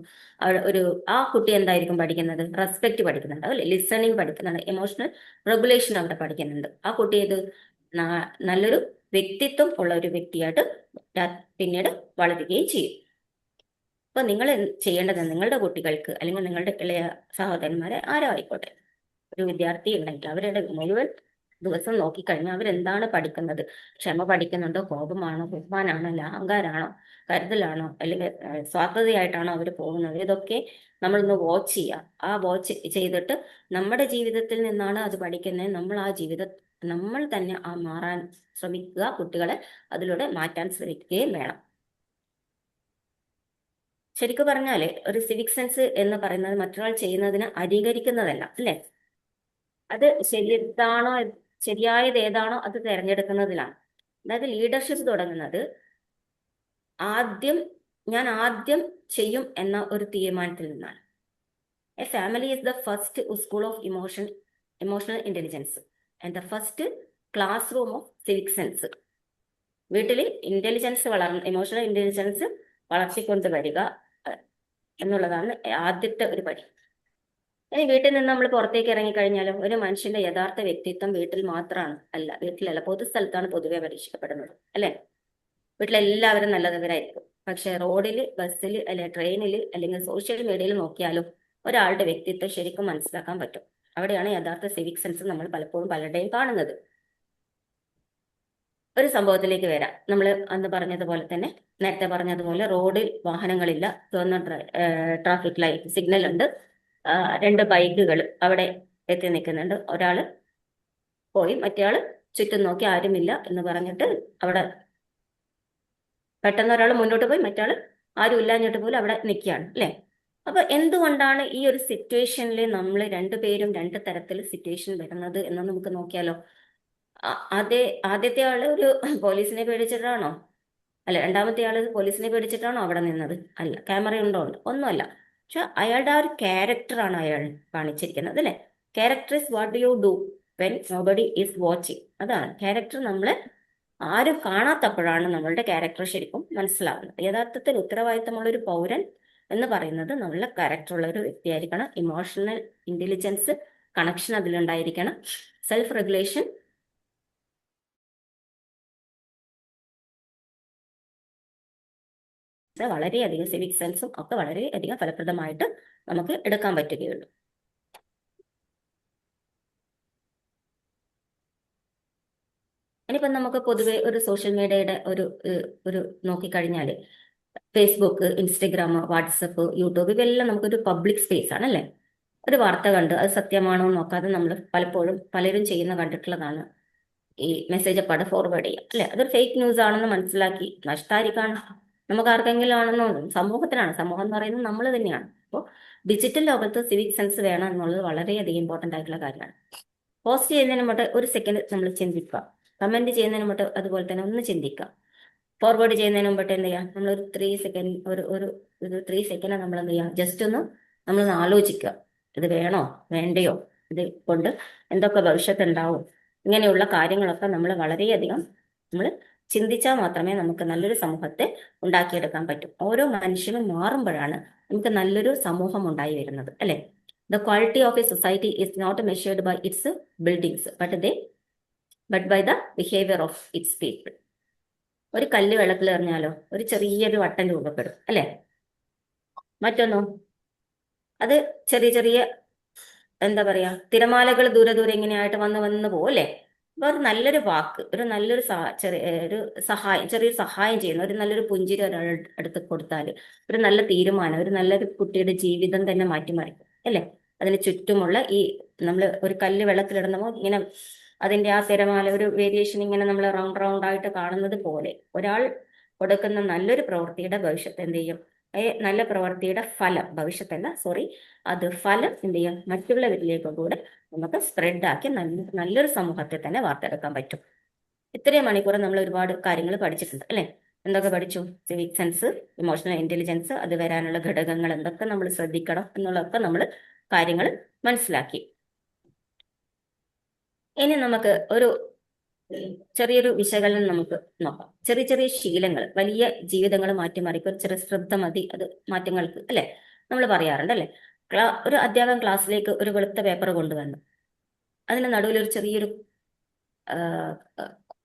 ആ കുട്ടി എന്തായിരിക്കും പഠിക്കുന്നത്? റെസ്പെക്ട് പഠിക്കുന്നുണ്ട് അല്ലെ? ലിസണിങ് പഠിക്കുന്നുണ്ട്, ഇമോഷണൽ റെഗുലേഷൻ അവിടെ പഠിക്കുന്നുണ്ട്. ആ കുട്ടി ഇത് നല്ലൊരു വ്യക്തിത്വം ഉള്ള ഒരു വ്യക്തിയായിട്ട് പിന്നീട് വളരുകയും ചെയ്യും. അപ്പൊ നിങ്ങൾ ചെയ്യേണ്ടത് നിങ്ങളുടെ കുട്ടികൾക്ക് അല്ലെങ്കിൽ നിങ്ങളുടെ ഇളയ സഹോദരന്മാരെ ആരോ ആയിക്കോട്ടെ, ഒരു വിദ്യാർത്ഥി ഉണ്ടെങ്കിൽ അവരുടെ മുഴുവൻ ദിവസം നോക്കിക്കഴിഞ്ഞാൽ അവരെന്താണ് പഠിക്കുന്നത്? ക്ഷമ പഠിക്കുന്നുണ്ടോ? കോപമാണോ? ബഹുമാനാണോ? അഹങ്കാരാണോ? കരുതലാണോ? അല്ലെങ്കിൽ സ്വാർത്ഥതയായിട്ടാണോ അവർ പോകുന്നത്? ഇതൊക്കെ നമ്മളൊന്ന് വാച്ച് ചെയ്യുക. ആ വാച്ച് ചെയ്തിട്ട് നമ്മുടെ ജീവിതത്തിൽ നിന്നാണ് അത് പഠിക്കുന്നത്. നമ്മൾ തന്നെ മാറാൻ ശ്രമിക്കുക. കുട്ടികളെ അതിലൂടെ മാറ്റാൻ ശ്രമിക്കുകയും വേണം. ശരിക്കും പറഞ്ഞാല് ഒരു സിവിക് സെൻസ് എന്ന് പറയുന്നത് മറ്റൊരാൾ ചെയ്യുന്നതിന് അനുകരിക്കുന്നതല്ല അല്ലേ? അത് ശരിയായത് ഏതാണോ അത് തിരഞ്ഞെടുക്കുന്നതിലാണ്. അതായത് ലീഡർഷിപ്പ് തുടങ്ങുന്നത് ഞാൻ ആദ്യം ചെയ്യും എന്ന ഒരു തീരുമാനത്തിൽ നിന്നാണ്. A family is the first school of emotional intelligence and the first class room of civic sense. വീട്ടിൽ ഇമോഷണൽ ഇന്റലിജൻസ് വളർത്തിക്കൊണ്ട് വരിക എന്നുള്ളതാണ് ആദ്യത്തെ ഒരു പടി. ഇനി വീട്ടിൽ നിന്ന് നമ്മൾ പുറത്തേക്ക് ഇറങ്ങിക്കഴിഞ്ഞാലും ഒരു മനുഷ്യന്റെ യഥാർത്ഥ വ്യക്തിത്വം വീട്ടിൽ മാത്രമാണ് വീട്ടിലല്ല, പൊതുസ്ഥലത്താണ് പൊതുവെ പരീക്ഷിക്കപ്പെടുന്നത് അല്ലെ? വീട്ടിലെല്ലാവരും നല്ലവരായിരിക്കും, പക്ഷെ റോഡിൽ, ബസ്സിൽ, അല്ലെ ട്രെയിനിൽ, അല്ലെങ്കിൽ സോഷ്യൽ മീഡിയയിൽ നോക്കിയാലും ഒരാളുടെ വ്യക്തിത്വം ശരിക്കും മനസ്സിലാക്കാൻ പറ്റും. അവിടെയാണ് യഥാർത്ഥ സിവിക് സെൻസ് നമ്മൾ പലപ്പോഴും പലരുടെയും കാണുന്നത്. ഒരു സംഭവത്തിലേക്ക് വരാം. നമ്മൾ അന്ന് പറഞ്ഞതുപോലെ തന്നെ, നേരത്തെ പറഞ്ഞതുപോലെ റോഡിൽ വാഹനങ്ങളില്ല, ചുവന്ന ട്രാഫിക് ലൈറ്റ് സിഗ്നൽ ഉണ്ട്, 2 ബൈക്കുകൾ അവിടെ എത്തി നിൽക്കുന്നുണ്ട്. ഒരാള് പോയി മറ്റേയാള് ചുറ്റും നോക്കി ആരുമില്ല എന്ന് പറഞ്ഞിട്ട് അവിടെ പെട്ടെന്ന് ഒരാൾ മുന്നോട്ട് പോയി, മറ്റാള് ആരും ഇല്ലാഞ്ഞിട്ട് പോലും അവിടെ നിൽക്കുകയാണ് അല്ലെ? അപ്പൊ എന്തുകൊണ്ടാണ് ഈ ഒരു സിറ്റുവേഷനിൽ നമ്മൾ രണ്ടുപേരും 2 തരത്തിൽ സിറ്റുവേഷൻ വരുന്നത് എന്ന് നമുക്ക് നോക്കിയാലോ? ആദ്യത്തെ ആള് ഒരു പോലീസിനെ പേടിച്ചിട്ടാണോ? അല്ല, രണ്ടാമത്തെ ആള് പോലീസിനെ പേടിച്ചിട്ടാണോ അവിടെ നിന്നത്? അല്ല. ക്യാമറ ഉണ്ടോ? ഒന്നുമല്ല. പക്ഷെ അയാളുടെ ആ ഒരു ക്യാരക്ടറാണ് അയാൾ കാണിച്ചിരിക്കുന്നത് അല്ലെ? Character is what you do when nobody is watching. അതാണ് ക്യാരക്ടർ. നമ്മളെ ആരും കാണാത്തപ്പോഴാണ് നമ്മളുടെ ക്യാരക്ടർ ശരിക്കും മനസ്സിലാവുന്നത്. യഥാർത്ഥത്തിൽ ഉത്തരവാദിത്തമുള്ള ഒരു പൗരൻ എന്ന് പറയുന്നത് നമ്മളുടെ ക്യാരക്ടറുള്ള ഒരു വ്യക്തിയായിരിക്കണം. ഇമോഷണൽ ഇന്റലിജൻസ് കണക്ഷൻ അതിലുണ്ടായിരിക്കണം. സെൽഫ് റെഗുലേഷൻ, വളരെയധികം സിവിക് സെൻസും ഒക്കെ വളരെയധികം ഫലപ്രദമായിട്ട് നമുക്ക് എടുക്കാൻ പറ്റുകയുള്ളൂ. ഇനിയിപ്പം നമുക്ക് പൊതുവെ ഒരു സോഷ്യൽ മീഡിയയുടെ ഒരു നോക്കിക്കഴിഞ്ഞാൽ ഫേസ്ബുക്ക്, ഇൻസ്റ്റഗ്രാം, വാട്സപ്പ്, യൂട്യൂബ് ഇവയെല്ലാം നമുക്കൊരു പബ്ലിക് സ്പേസ് ആണ് അല്ലേ? ഒരു വാർത്ത കണ്ട് അത് സത്യമാണോ നോക്കാതെ നമ്മൾ പലപ്പോഴും പലരും ചെയ്യുന്ന കണ്ടിട്ടുള്ളതാണ് ഈ മെസ്സേജ് അപ്പാടെ ഫോർവേഡ് ചെയ്യുക അല്ലെ? അതൊരു ഫേക്ക് ന്യൂസ് ആണെന്ന് മനസ്സിലാക്കി നഷ്ടായിരിക്കാണ് നമുക്ക് ആർക്കെങ്കിലും ആണെന്നോ? സമൂഹത്തിനാണ്. സമൂഹം എന്ന് പറയുന്നത് നമ്മൾ തന്നെയാണ്. അപ്പോൾ ഡിജിറ്റൽ ലോകത്ത് സിവിക് സെൻസ് വേണം എന്നുള്ളത് വളരെയധികം ഇമ്പോർട്ടൻ്റ് ആയിട്ടുള്ള കാര്യമാണ്. പോസ്റ്റ് ചെയ്യുന്നതിന് മുമ്പ് ഒരു സെക്കൻഡ് നമ്മൾ ചിന്തിക്കുക. കമന്റ് ചെയ്യുന്നതിന് മുമ്പ് അതുപോലെ തന്നെ ഒന്ന് ചിന്തിക്കുക. ഫോർവേഡ് ചെയ്യുന്നതിന് മുമ്പിട്ട് എന്ത് ചെയ്യാം? നമ്മളൊരു 3 സെക്കൻഡ് നമ്മൾ എന്ത് ചെയ്യാം? ജസ്റ്റ് ഒന്ന് നമ്മളൊന്ന് ആലോചിക്കുക, ഇത് വേണോ വേണ്ടയോ, ഇത് കൊണ്ട് എന്തൊക്കെ ഭവിഷ്യത്ത് ഉണ്ടാവും, ഇങ്ങനെയുള്ള കാര്യങ്ങളൊക്കെ നമ്മൾ വളരെയധികം നമ്മൾ ചിന്തിച്ചാൽ മാത്രമേ നമുക്ക് നല്ലൊരു സമൂഹത്തെ ഉണ്ടാക്കിയെടുക്കാൻ പറ്റും. ഓരോ മനുഷ്യനും മാറുമ്പോഴാണ് നമുക്ക് നല്ലൊരു സമൂഹം ഉണ്ടായി വരുന്നത്, അല്ലെ? The quality of a society is not measured by its buildings but by the behaviour of its people. ഒരു കല്ല് വെള്ളത്തിൽ എറിഞ്ഞാലോ ഒരു ചെറിയൊരു വട്ടം രൂപപ്പെടും, അല്ലെ? മറ്റൊന്നോ അത് ചെറിയ ചെറിയ എന്താ പറയാ തിരമാലകൾ ദൂരെ ദൂരെ ഇങ്ങനെയായിട്ട് വന്ന് വന്ന് പോകും, അല്ലെ? അപ്പൊ ഒരു നല്ലൊരു വാക്ക്, ഒരു നല്ലൊരു ഒരു സഹായം, ചെറിയൊരു സഹായം ചെയ്യുന്ന ഒരു നല്ലൊരു പുഞ്ചിരി ഒരാളുടെ അടുത്ത് കൊടുത്താൽ, ഒരു നല്ല തീരുമാനം, ഒരു നല്ലൊരു കുട്ടിയുടെ ജീവിതം തന്നെ മാറ്റിമറിക്കും, അല്ലെ? അതിന് ചുറ്റുമുള്ള ഈ നമ്മൾ ഒരു കല്ല് വെള്ളത്തിലിടുന്നപ്പോൾ ഇങ്ങനെ അതിന്റെ ആ തിരമാല ഒരു വേരിയേഷൻ ഇങ്ങനെ നമ്മൾ റൗണ്ട് റൗണ്ട് ആയിട്ട് കാണുന്നത് പോലെ ഒരാൾ കൊടുക്കുന്ന നല്ലൊരു പ്രവൃത്തിയുടെ ഭവിഷ്യത്ത് എന്ത് ചെയ്യും? നല്ല പ്രവൃത്തിയുടെ ഫലം, ഭവിഷ്യത്തല്ല സോറി, അത് ഫലം എന്ത് ചെയ്യും? മറ്റുള്ളവരിലേക്ക് കൂടെ നമുക്ക് സ്പ്രെഡ് ആക്കി നല്ലൊരു സമൂഹത്തെ തന്നെ വാർത്തെടുക്കാൻ പറ്റും. ഇത്രയും മണിക്കൂർ നമ്മൾ ഒരുപാട് കാര്യങ്ങൾ പഠിച്ചിട്ടുണ്ട്, അല്ലെ? എന്തൊക്കെ പഠിച്ചു? സിവിക് സെൻസ്, ഇമോഷണൽ ഇന്റലിജൻസ്, അത് വരാനുള്ള ഘടകങ്ങൾ എന്തൊക്കെ നമ്മൾ ശ്രദ്ധിക്കണം എന്നുള്ളതൊക്കെ നമ്മൾ കാര്യങ്ങൾ മനസ്സിലാക്കി. ഇനി നമുക്ക് ഒരു ചെറിയൊരു വിശകലനം നമുക്ക് നോക്കാം. ചെറിയ ചെറിയ ശീലങ്ങൾ വലിയ ജീവിതങ്ങൾ മാറ്റിമറിക്കും. ഒരു ചെറിയ ശ്രദ്ധ മതി അത് മാറ്റങ്ങൾക്ക്, അല്ലെ? നമ്മൾ പറയാറുണ്ട്, അല്ലെ? ഒരു അധ്യാപകൻ ക്ലാസ്സിലേക്ക് ഒരു വെളുത്ത പേപ്പർ കൊണ്ടുവന്നു. അതിന് നടുവിൽ ഒരു ചെറിയൊരു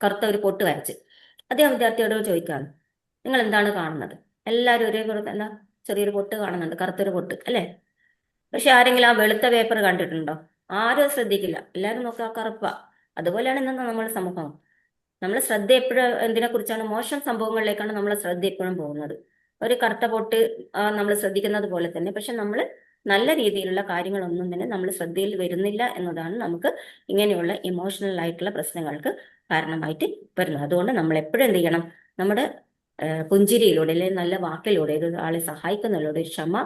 കറുത്ത ഒരു പൊട്ട് വരച്ച് അദ്ദേഹം വിദ്യാർത്ഥിയോട് ചോദിക്കുകയാണ്, നിങ്ങൾ എന്താണ് കാണുന്നത്? എല്ലാവരും ഒരേ എന്താ ചെറിയൊരു പൊട്ട് കാണുന്നുണ്ട്, കറുത്തൊരു പൊട്ട്, അല്ലെ? പക്ഷെ ആരെങ്കിലും ആ വെളുത്ത പേപ്പർ കണ്ടിട്ടുണ്ടോ? ആരും ശ്രദ്ധിക്കില്ല, എല്ലാവരും നോക്കുക കറുപ്പ. അതുപോലെയാണ് ഇന്ന് നമ്മുടെ സമൂഹം. നമ്മളെ ശ്രദ്ധ എപ്പോഴും എന്തിനെ കുറിച്ചാണ്? മോശം സംഭവങ്ങളിലേക്കാണ് നമ്മളെ ശ്രദ്ധ എപ്പോഴും പോകുന്നത്. ഒരു കറുത്ത പൊട്ട് നമ്മൾ ശ്രദ്ധിക്കുന്നത് പോലെ തന്നെ, പക്ഷെ നമ്മൾ നല്ല രീതിയിലുള്ള കാര്യങ്ങളൊന്നും തന്നെ നമ്മൾ ശ്രദ്ധയിൽ വരുന്നില്ല എന്നതാണ് നമുക്ക് ഇങ്ങനെയുള്ള ഇമോഷണൽ ആയിട്ടുള്ള പ്രശ്നങ്ങൾക്ക് കാരണമായിട്ട് വരുന്നത്. അതുകൊണ്ട് നമ്മൾ എപ്പോഴും എന്ത് ചെയ്യണം? നമ്മുടെ പുഞ്ചിരിയിലൂടെ അല്ലെങ്കിൽ നല്ല വാക്കിലൂടെ, ഒരു ആളെ സഹായിക്കുന്നതിലൂടെ, ഒരു ക്ഷമ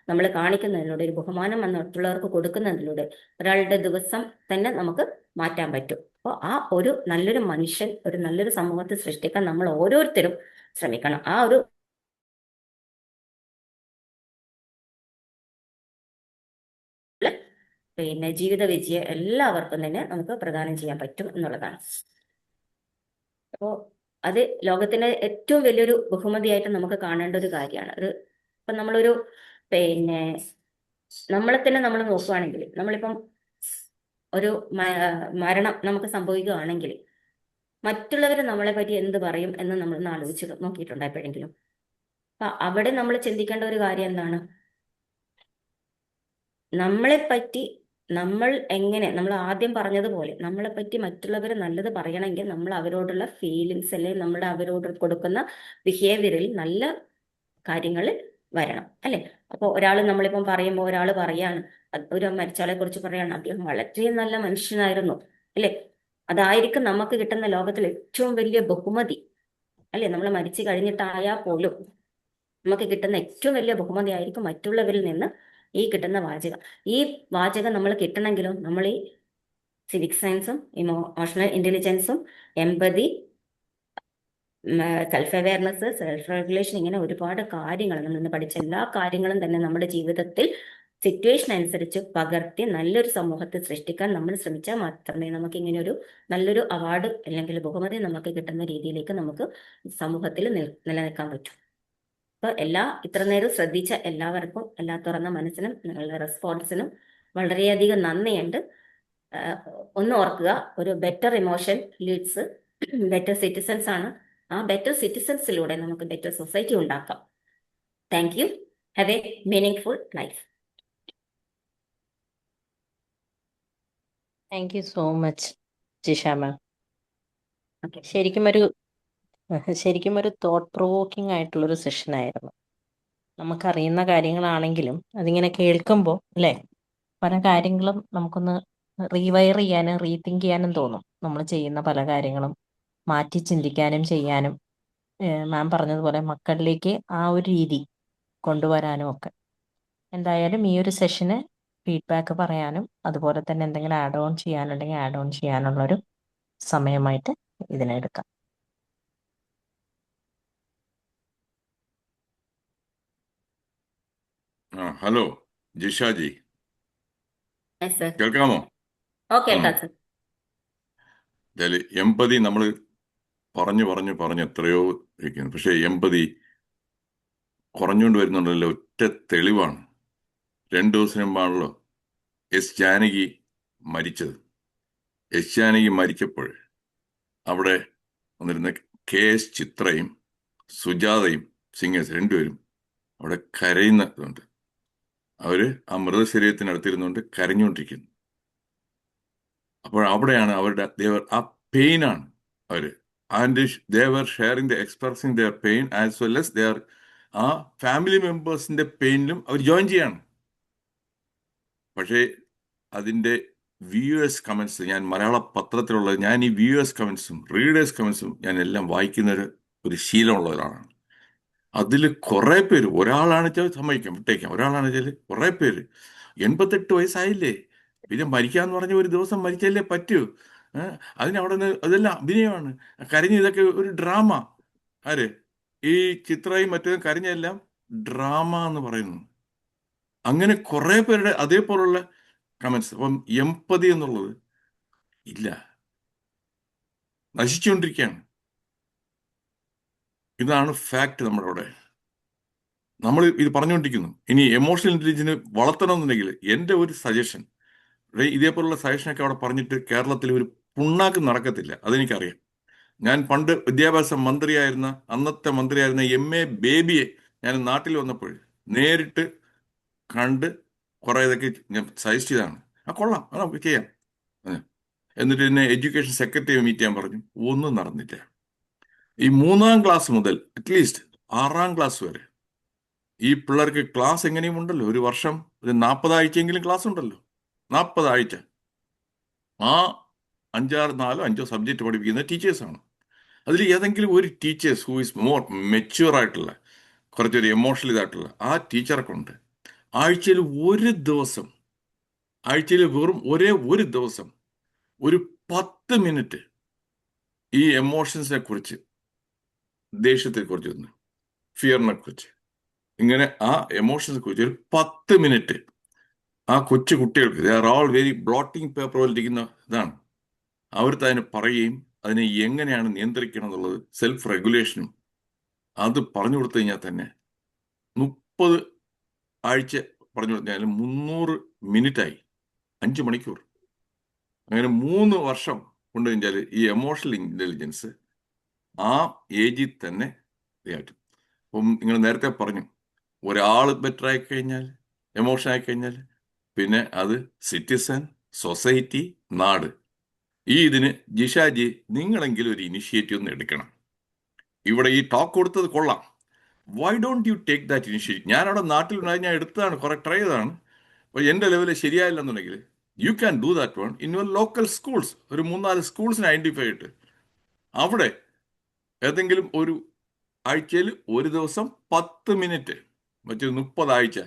നമ്മൾ കാണിക്കുന്നതിലൂടെ, ഒരു ബഹുമാനം മറ്റുള്ളവർക്ക് കൊടുക്കുന്നതിലൂടെ ഒരാളുടെ ദിവസം തന്നെ നമുക്ക് മാറ്റാൻ പറ്റും. അപ്പോൾ ആ ഒരു നല്ലൊരു മനുഷ്യൻ, ഒരു നല്ലൊരു സമൂഹത്തെ സൃഷ്ടിക്കാൻ നമ്മൾ ഓരോരുത്തരും ശ്രമിക്കണം. ആ ഒരു പിന്നെ ജീവിത വിജയം എല്ലാവർക്കും തന്നെ നമുക്ക് പ്രദാനം ചെയ്യാൻ പറ്റും എന്നുള്ളതാണ്. അപ്പോൾ അത് ലോകത്തിന്റെ ഏറ്റവും വലിയൊരു ബഹുമതിയായിട്ട് നമുക്ക് കാണേണ്ട ഒരു കാര്യമാണ്. ഇപ്പം നമ്മളൊരു പിന്നെ നമ്മളെ തന്നെ നമ്മൾ നോക്കുകയാണെങ്കിൽ, നമ്മളിപ്പം ഒരു മരണം നമുക്ക് സംഭവിക്കുകയാണെങ്കിൽ മറ്റുള്ളവർ നമ്മളെ പറ്റി എന്ത് പറയും എന്ന് നമ്മളൊന്ന് ആലോചിച്ച് നോക്കിയിട്ടുണ്ടോ എപ്പോഴെങ്കിലും? അപ്പൊ അവിടെ നമ്മൾ ചിന്തിക്കേണ്ട ഒരു കാര്യം എന്താണ്? നമ്മളെ പറ്റി നമ്മൾ ആദ്യം പറഞ്ഞതുപോലെ നമ്മളെ പറ്റി മറ്റുള്ളവർ നല്ലത് പറയണമെങ്കിൽ നമ്മൾ അവരോടുള്ള ഫീലിങ്സ് അല്ലെങ്കിൽ നമ്മുടെ അവരോട് കൊടുക്കുന്ന ബിഹേവിയറിൽ നല്ല കാര്യങ്ങൾ വരണം, അല്ലെ? അപ്പോൾ ഒരാൾ നമ്മളിപ്പം പറയുമ്പോൾ ഒരാൾ പറയാണ്, ഒരു മരിച്ചാളെ കുറിച്ച് പറയാണ്, അദ്ദേഹം വളരെ നല്ല മനുഷ്യനായിരുന്നു, അല്ലെ? അതായിരിക്കും നമുക്ക് കിട്ടുന്ന ലോകത്തിൽ ഏറ്റവും വലിയ ബഹുമതി, അല്ലെ? നമ്മൾ മരിച്ചു കഴിഞ്ഞിട്ടായാൽ പോലും നമുക്ക് കിട്ടുന്ന ഏറ്റവും വലിയ ബഹുമതി ആയിരിക്കും മറ്റുള്ളവരിൽ നിന്ന് ഈ കിട്ടുന്ന വാചകം. ഈ വാചകം നമ്മൾ കിട്ടണമെങ്കിലും നമ്മൾ ഈ സിവിക് സയൻസും ഇമോഷണൽ ഇന്റലിജൻസും എമ്പതി, സെൽഫ് അവയർനെസ്, സെൽഫ് റെഗുലേഷൻ, ഇങ്ങനെ ഒരുപാട് കാര്യങ്ങൾ നമ്മൾ ഇന്ന് പഠിച്ച എല്ലാ കാര്യങ്ങളും തന്നെ നമ്മുടെ ജീവിതത്തിൽ സിറ്റുവേഷൻ അനുസരിച്ച് പകർത്തി നല്ലൊരു സമൂഹത്തെ സൃഷ്ടിക്കാൻ നമ്മൾ ശ്രമിച്ചാൽ മാത്രമേ നമുക്ക് ഇങ്ങനെ ഒരു നല്ലൊരു അവാർഡ് അല്ലെങ്കിൽ ബഹുമതി നമുക്ക് കിട്ടുന്ന രീതിയിലേക്ക് നമുക്ക് സമൂഹത്തിൽ നിലനിൽക്കാൻ പറ്റും. അപ്പൊ ഇത്ര നേരം ശ്രദ്ധിച്ച എല്ലാവർക്കും, എല്ലാ തുറന്ന മനസ്സിനും നിങ്ങളുടെ റെസ്പോൺസിനും വളരെയധികം നന്ദിയുണ്ട്. ഒന്ന് ഓർക്കുക, ഒരു better emotion leads better citizens ആണ്. ആ ബെറ്റർ സിറ്റിസൺസിലൂടെ നമുക്ക് ബെറ്റർ സൊസൈറ്റി ഉണ്ടാക്കാം. Thank you. Have a meaningful life. Thank you so much Jisha ma'am. Okay. ശരിക്കും ഒരു തോട്ട് പ്രൊവോക്കിംഗ് ആയിട്ടുള്ളൊരു സെഷൻ ആയിരുന്നു. നമുക്കറിയുന്ന കാര്യങ്ങളാണെങ്കിലും അതിങ്ങനെ കേൾക്കുമ്പോൾ അല്ലേ, പല കാര്യങ്ങളും നമുക്കൊന്ന് റീവയർ ചെയ്യാനും റീതിങ്ക് ചെയ്യാനും തോന്നും. നമ്മൾ ചെയ്യുന്ന പല കാര്യങ്ങളും മാറ്റി ചിന്തിക്കാനും ചെയ്യാനും, മാം പറഞ്ഞതുപോലെ മക്കളിലേക്ക് ആ ഒരു രീതി കൊണ്ടുവരാനും ഒക്കെ. എന്തായാലും ഈ ഒരു സെഷന് ഫീഡ്ബാക്ക് പറയാനും അതുപോലെ തന്നെ എന്തെങ്കിലും ആഡ് ഓൺ ചെയ്യാനുണ്ടെങ്കിൽ ആഡ് ഓൺ ചെയ്യാനുള്ളൊരു സമയമായിട്ട് ഇതിനെടുക്കാം. Hello, Jishaji yes sir. കേൾക്കാമോ? ഓ ഉം. കേൾക്കാം സർ. എമ്പതി നമ്മൾ പറഞ്ഞു എത്രയോ ഇരിക്കുന്നു. പക്ഷെ എമ്പതി കുറഞ്ഞുകൊണ്ട് വരുന്നുണ്ടല്ലോ. ഒറ്റ തെളിവാണ് 2 ദിവസം മുമ്പാണല്ലോ എസ് ജാനകി മരിച്ചത്. എസ് ജാനകി മരിച്ചപ്പോൾ അവിടെ വന്നിരുന്ന KS ചിത്രയും സുജാതയും സിംഗേഴ്സ് രണ്ടുപേരും അവിടെ കരയുന്നുണ്ട്. അവര് ആ മൃതശരീരത്തിനടുത്തിരുന്നുകൊണ്ട് കരഞ്ഞുകൊണ്ടിരിക്കുന്നു. അപ്പോൾ അവിടെയാണ് അവരുടെ ആ പെയിനാണ് അവര്. And Devar sharing the expressing there pain as well as there ആ ഫാമിലി മെമ്പേഴ്സിന്റെ പെയിനിലും അവർ ജോയിൻ ചെയ്യാണ്. പക്ഷേ അതിന്റെ വ്യൂവേഴ്സ് കമന്റ്സ്, ഞാൻ മലയാള പത്രത്തിലുള്ള ഞാൻ ഈ വ്യൂവേഴ്സ് കമന്റ്സും റീഡേഴ്സ് കമന്റ്സും ഞാൻ എല്ലാം വായിക്കുന്ന ഒരു ശീലമുള്ള ഒരാളാണ്. അതിൽ കുറെ പേര്, ഒരാളാണ് വെച്ചാൽ സമ്മതിക്കാം, വിട്ടേക്കാം, ഒരാളാണ് വെച്ചാൽ കുറെ പേര് 88 വയസ്സായില്ലേ, പിന്നെ മരിക്കാന്ന് പറഞ്ഞ ഒരു ദിവസം മരിച്ചല്ലേ പറ്റൂ, അതിനവിടെ നിന്ന് അതെല്ലാം അഭിനയമാണ്, കരഞ്ഞ് ഇതൊക്കെ ഒരു ഡ്രാമ. ആര് ഈ ചിത്രയും മറ്റേതും കരഞ്ഞെല്ലാം ഡ്രാമ എന്ന് പറയുന്നു. അങ്ങനെ കുറെ പേരുടെ അതേപോലുള്ള കമന്റ്സ്. അപ്പം എമ്പതി എന്നുള്ളത് ഇല്ല, നശിച്ചുകൊണ്ടിരിക്കുകയാണ്. ഇതാണ് ഫാക്ട്. നമ്മുടെ അവിടെ നമ്മൾ ഇത് പറഞ്ഞുകൊണ്ടിരിക്കുന്നു. ഇനി എമോഷണൽ ഇന്റലിജൻസ് വളർത്തണമെന്നുണ്ടെങ്കിൽ എൻ്റെ ഒരു സജഷൻ, ഇതേപോലുള്ള സജഷനൊക്കെ അവിടെ പറഞ്ഞിട്ട് കേരളത്തിൽ ഒരു പുണ്ണാക്ക് നടക്കത്തില്ല, അതെനിക്കറിയാം. ഞാൻ പണ്ട് വിദ്യാഭ്യാസ മന്ത്രിയായിരുന്ന അന്നത്തെ മന്ത്രിയായിരുന്ന MA ബേബിയെ ഞാൻ നാട്ടിൽ വന്നപ്പോൾ നേരിട്ട് കണ്ട് കുറെ ഇതൊക്കെ ഞാൻ സജസ്റ്റ് ചെയ്താണ്. കൊള്ളാം, നമുക്ക് ചെയ്യാം. എന്നിട്ട് എന്നെ എഡ്യൂക്കേഷൻ സെക്രട്ടറിയെ മീറ്റ് ചെയ്യാൻ പറഞ്ഞു. ഒന്നും നടന്നില്ല. ഈ 3-ാം ക്ലാസ് മുതൽ അറ്റ്ലീസ്റ്റ് 6-ാം ക്ലാസ് വരെ ഈ പിള്ളേർക്ക് ക്ലാസ് എങ്ങനെയും ഉണ്ടല്ലോ. ഒരു വർഷം ഒരു 40 ആഴ്ചയെങ്കിലും ക്ലാസ് ഉണ്ടല്ലോ. 40 ആഴ്ച ആ 4-5 സബ്ജക്റ്റ് പഠിപ്പിക്കുന്ന ടീച്ചേഴ്സാണ്. അതിൽ ഏതെങ്കിലും ഒരു teachers who is more mature ആയിട്ടുള്ള, കുറച്ചൊരു എമോഷണൽ ഇതായിട്ടുള്ള ആ ടീച്ചറൊക്കെ ഉണ്ട്. ആഴ്ചയിൽ വെറും ഒരേ ഒരു ദിവസം ഒരു 10 മിനിറ്റ് ഈ എമോഷൻസിനെ കുറിച്ച്, ദേഷ്യത്തെ കുറിച്ച്, ഫിയറിനെ കുറിച്ച്, ഇങ്ങനെ ആ എമോഷൻസിനെ കുറിച്ച് ഒരു 10 മിനിറ്റ് ആ കൊച്ചു കുട്ടികൾക്ക്, they are all very blotting paper പോലിരിക്കുന്ന ഇതാണ്, അവർക്ക് അതിനെ പറയുകയും അതിനെ എങ്ങനെയാണ് നിയന്ത്രിക്കണം എന്നുള്ളത് സെൽഫ് റെഗുലേഷനും അത് പറഞ്ഞു കൊടുത്തു കഴിഞ്ഞാൽ തന്നെ 30 ആഴ്ച പറഞ്ഞു കൊടുത്താൽ 300 മിനിറ്റായി, 5 മണിക്കൂർ. അങ്ങനെ 3 വർഷം കൊണ്ട് കഴിഞ്ഞാൽ ഈ എമോഷണൽ ഇന്റലിജൻസ് ആ ഏജിൽ തന്നെ ഇതായിട്ടും. അപ്പം നിങ്ങൾ നേരത്തെ പറഞ്ഞു, ഒരാൾ ബെറ്റർ ആയി കഴിഞ്ഞാൽ, എമോഷൻ ആയി കഴിഞ്ഞാൽ പിന്നെ അത് സിറ്റിസൺ, സൊസൈറ്റി, നാട്. ഇതിന് ജിഷാജി നിങ്ങളെങ്കിലും ഒരു ഇനിഷ്യേറ്റീവ് ഒന്ന് എടുക്കണം. ഇവിടെ ഈ ടോക്ക് കൊടുത്തത് കൊള്ളാം. Why don't you take that initiative? ഞാനവിടെ നാട്ടിലുണ്ടായി, ഞാൻ എടുത്തതാണ്, കുറെ ട്രൈ ചെയ്തതാണ്. അപ്പോൾ എൻ്റെ ലെവലിൽ ശരിയായില്ലെന്നുണ്ടെങ്കിൽ you can do that one in your local schools. ഒരു 3-4 സ്കൂൾസിനെ ഐഡന്റിഫൈ ചെയ്തിട്ട് അവിടെ ഏതെങ്കിലും ഒരു ആഴ്ചയിൽ ഒരു ദിവസം 10 മിനിറ്റ്, മറ്റൊരു 30 ആഴ്ച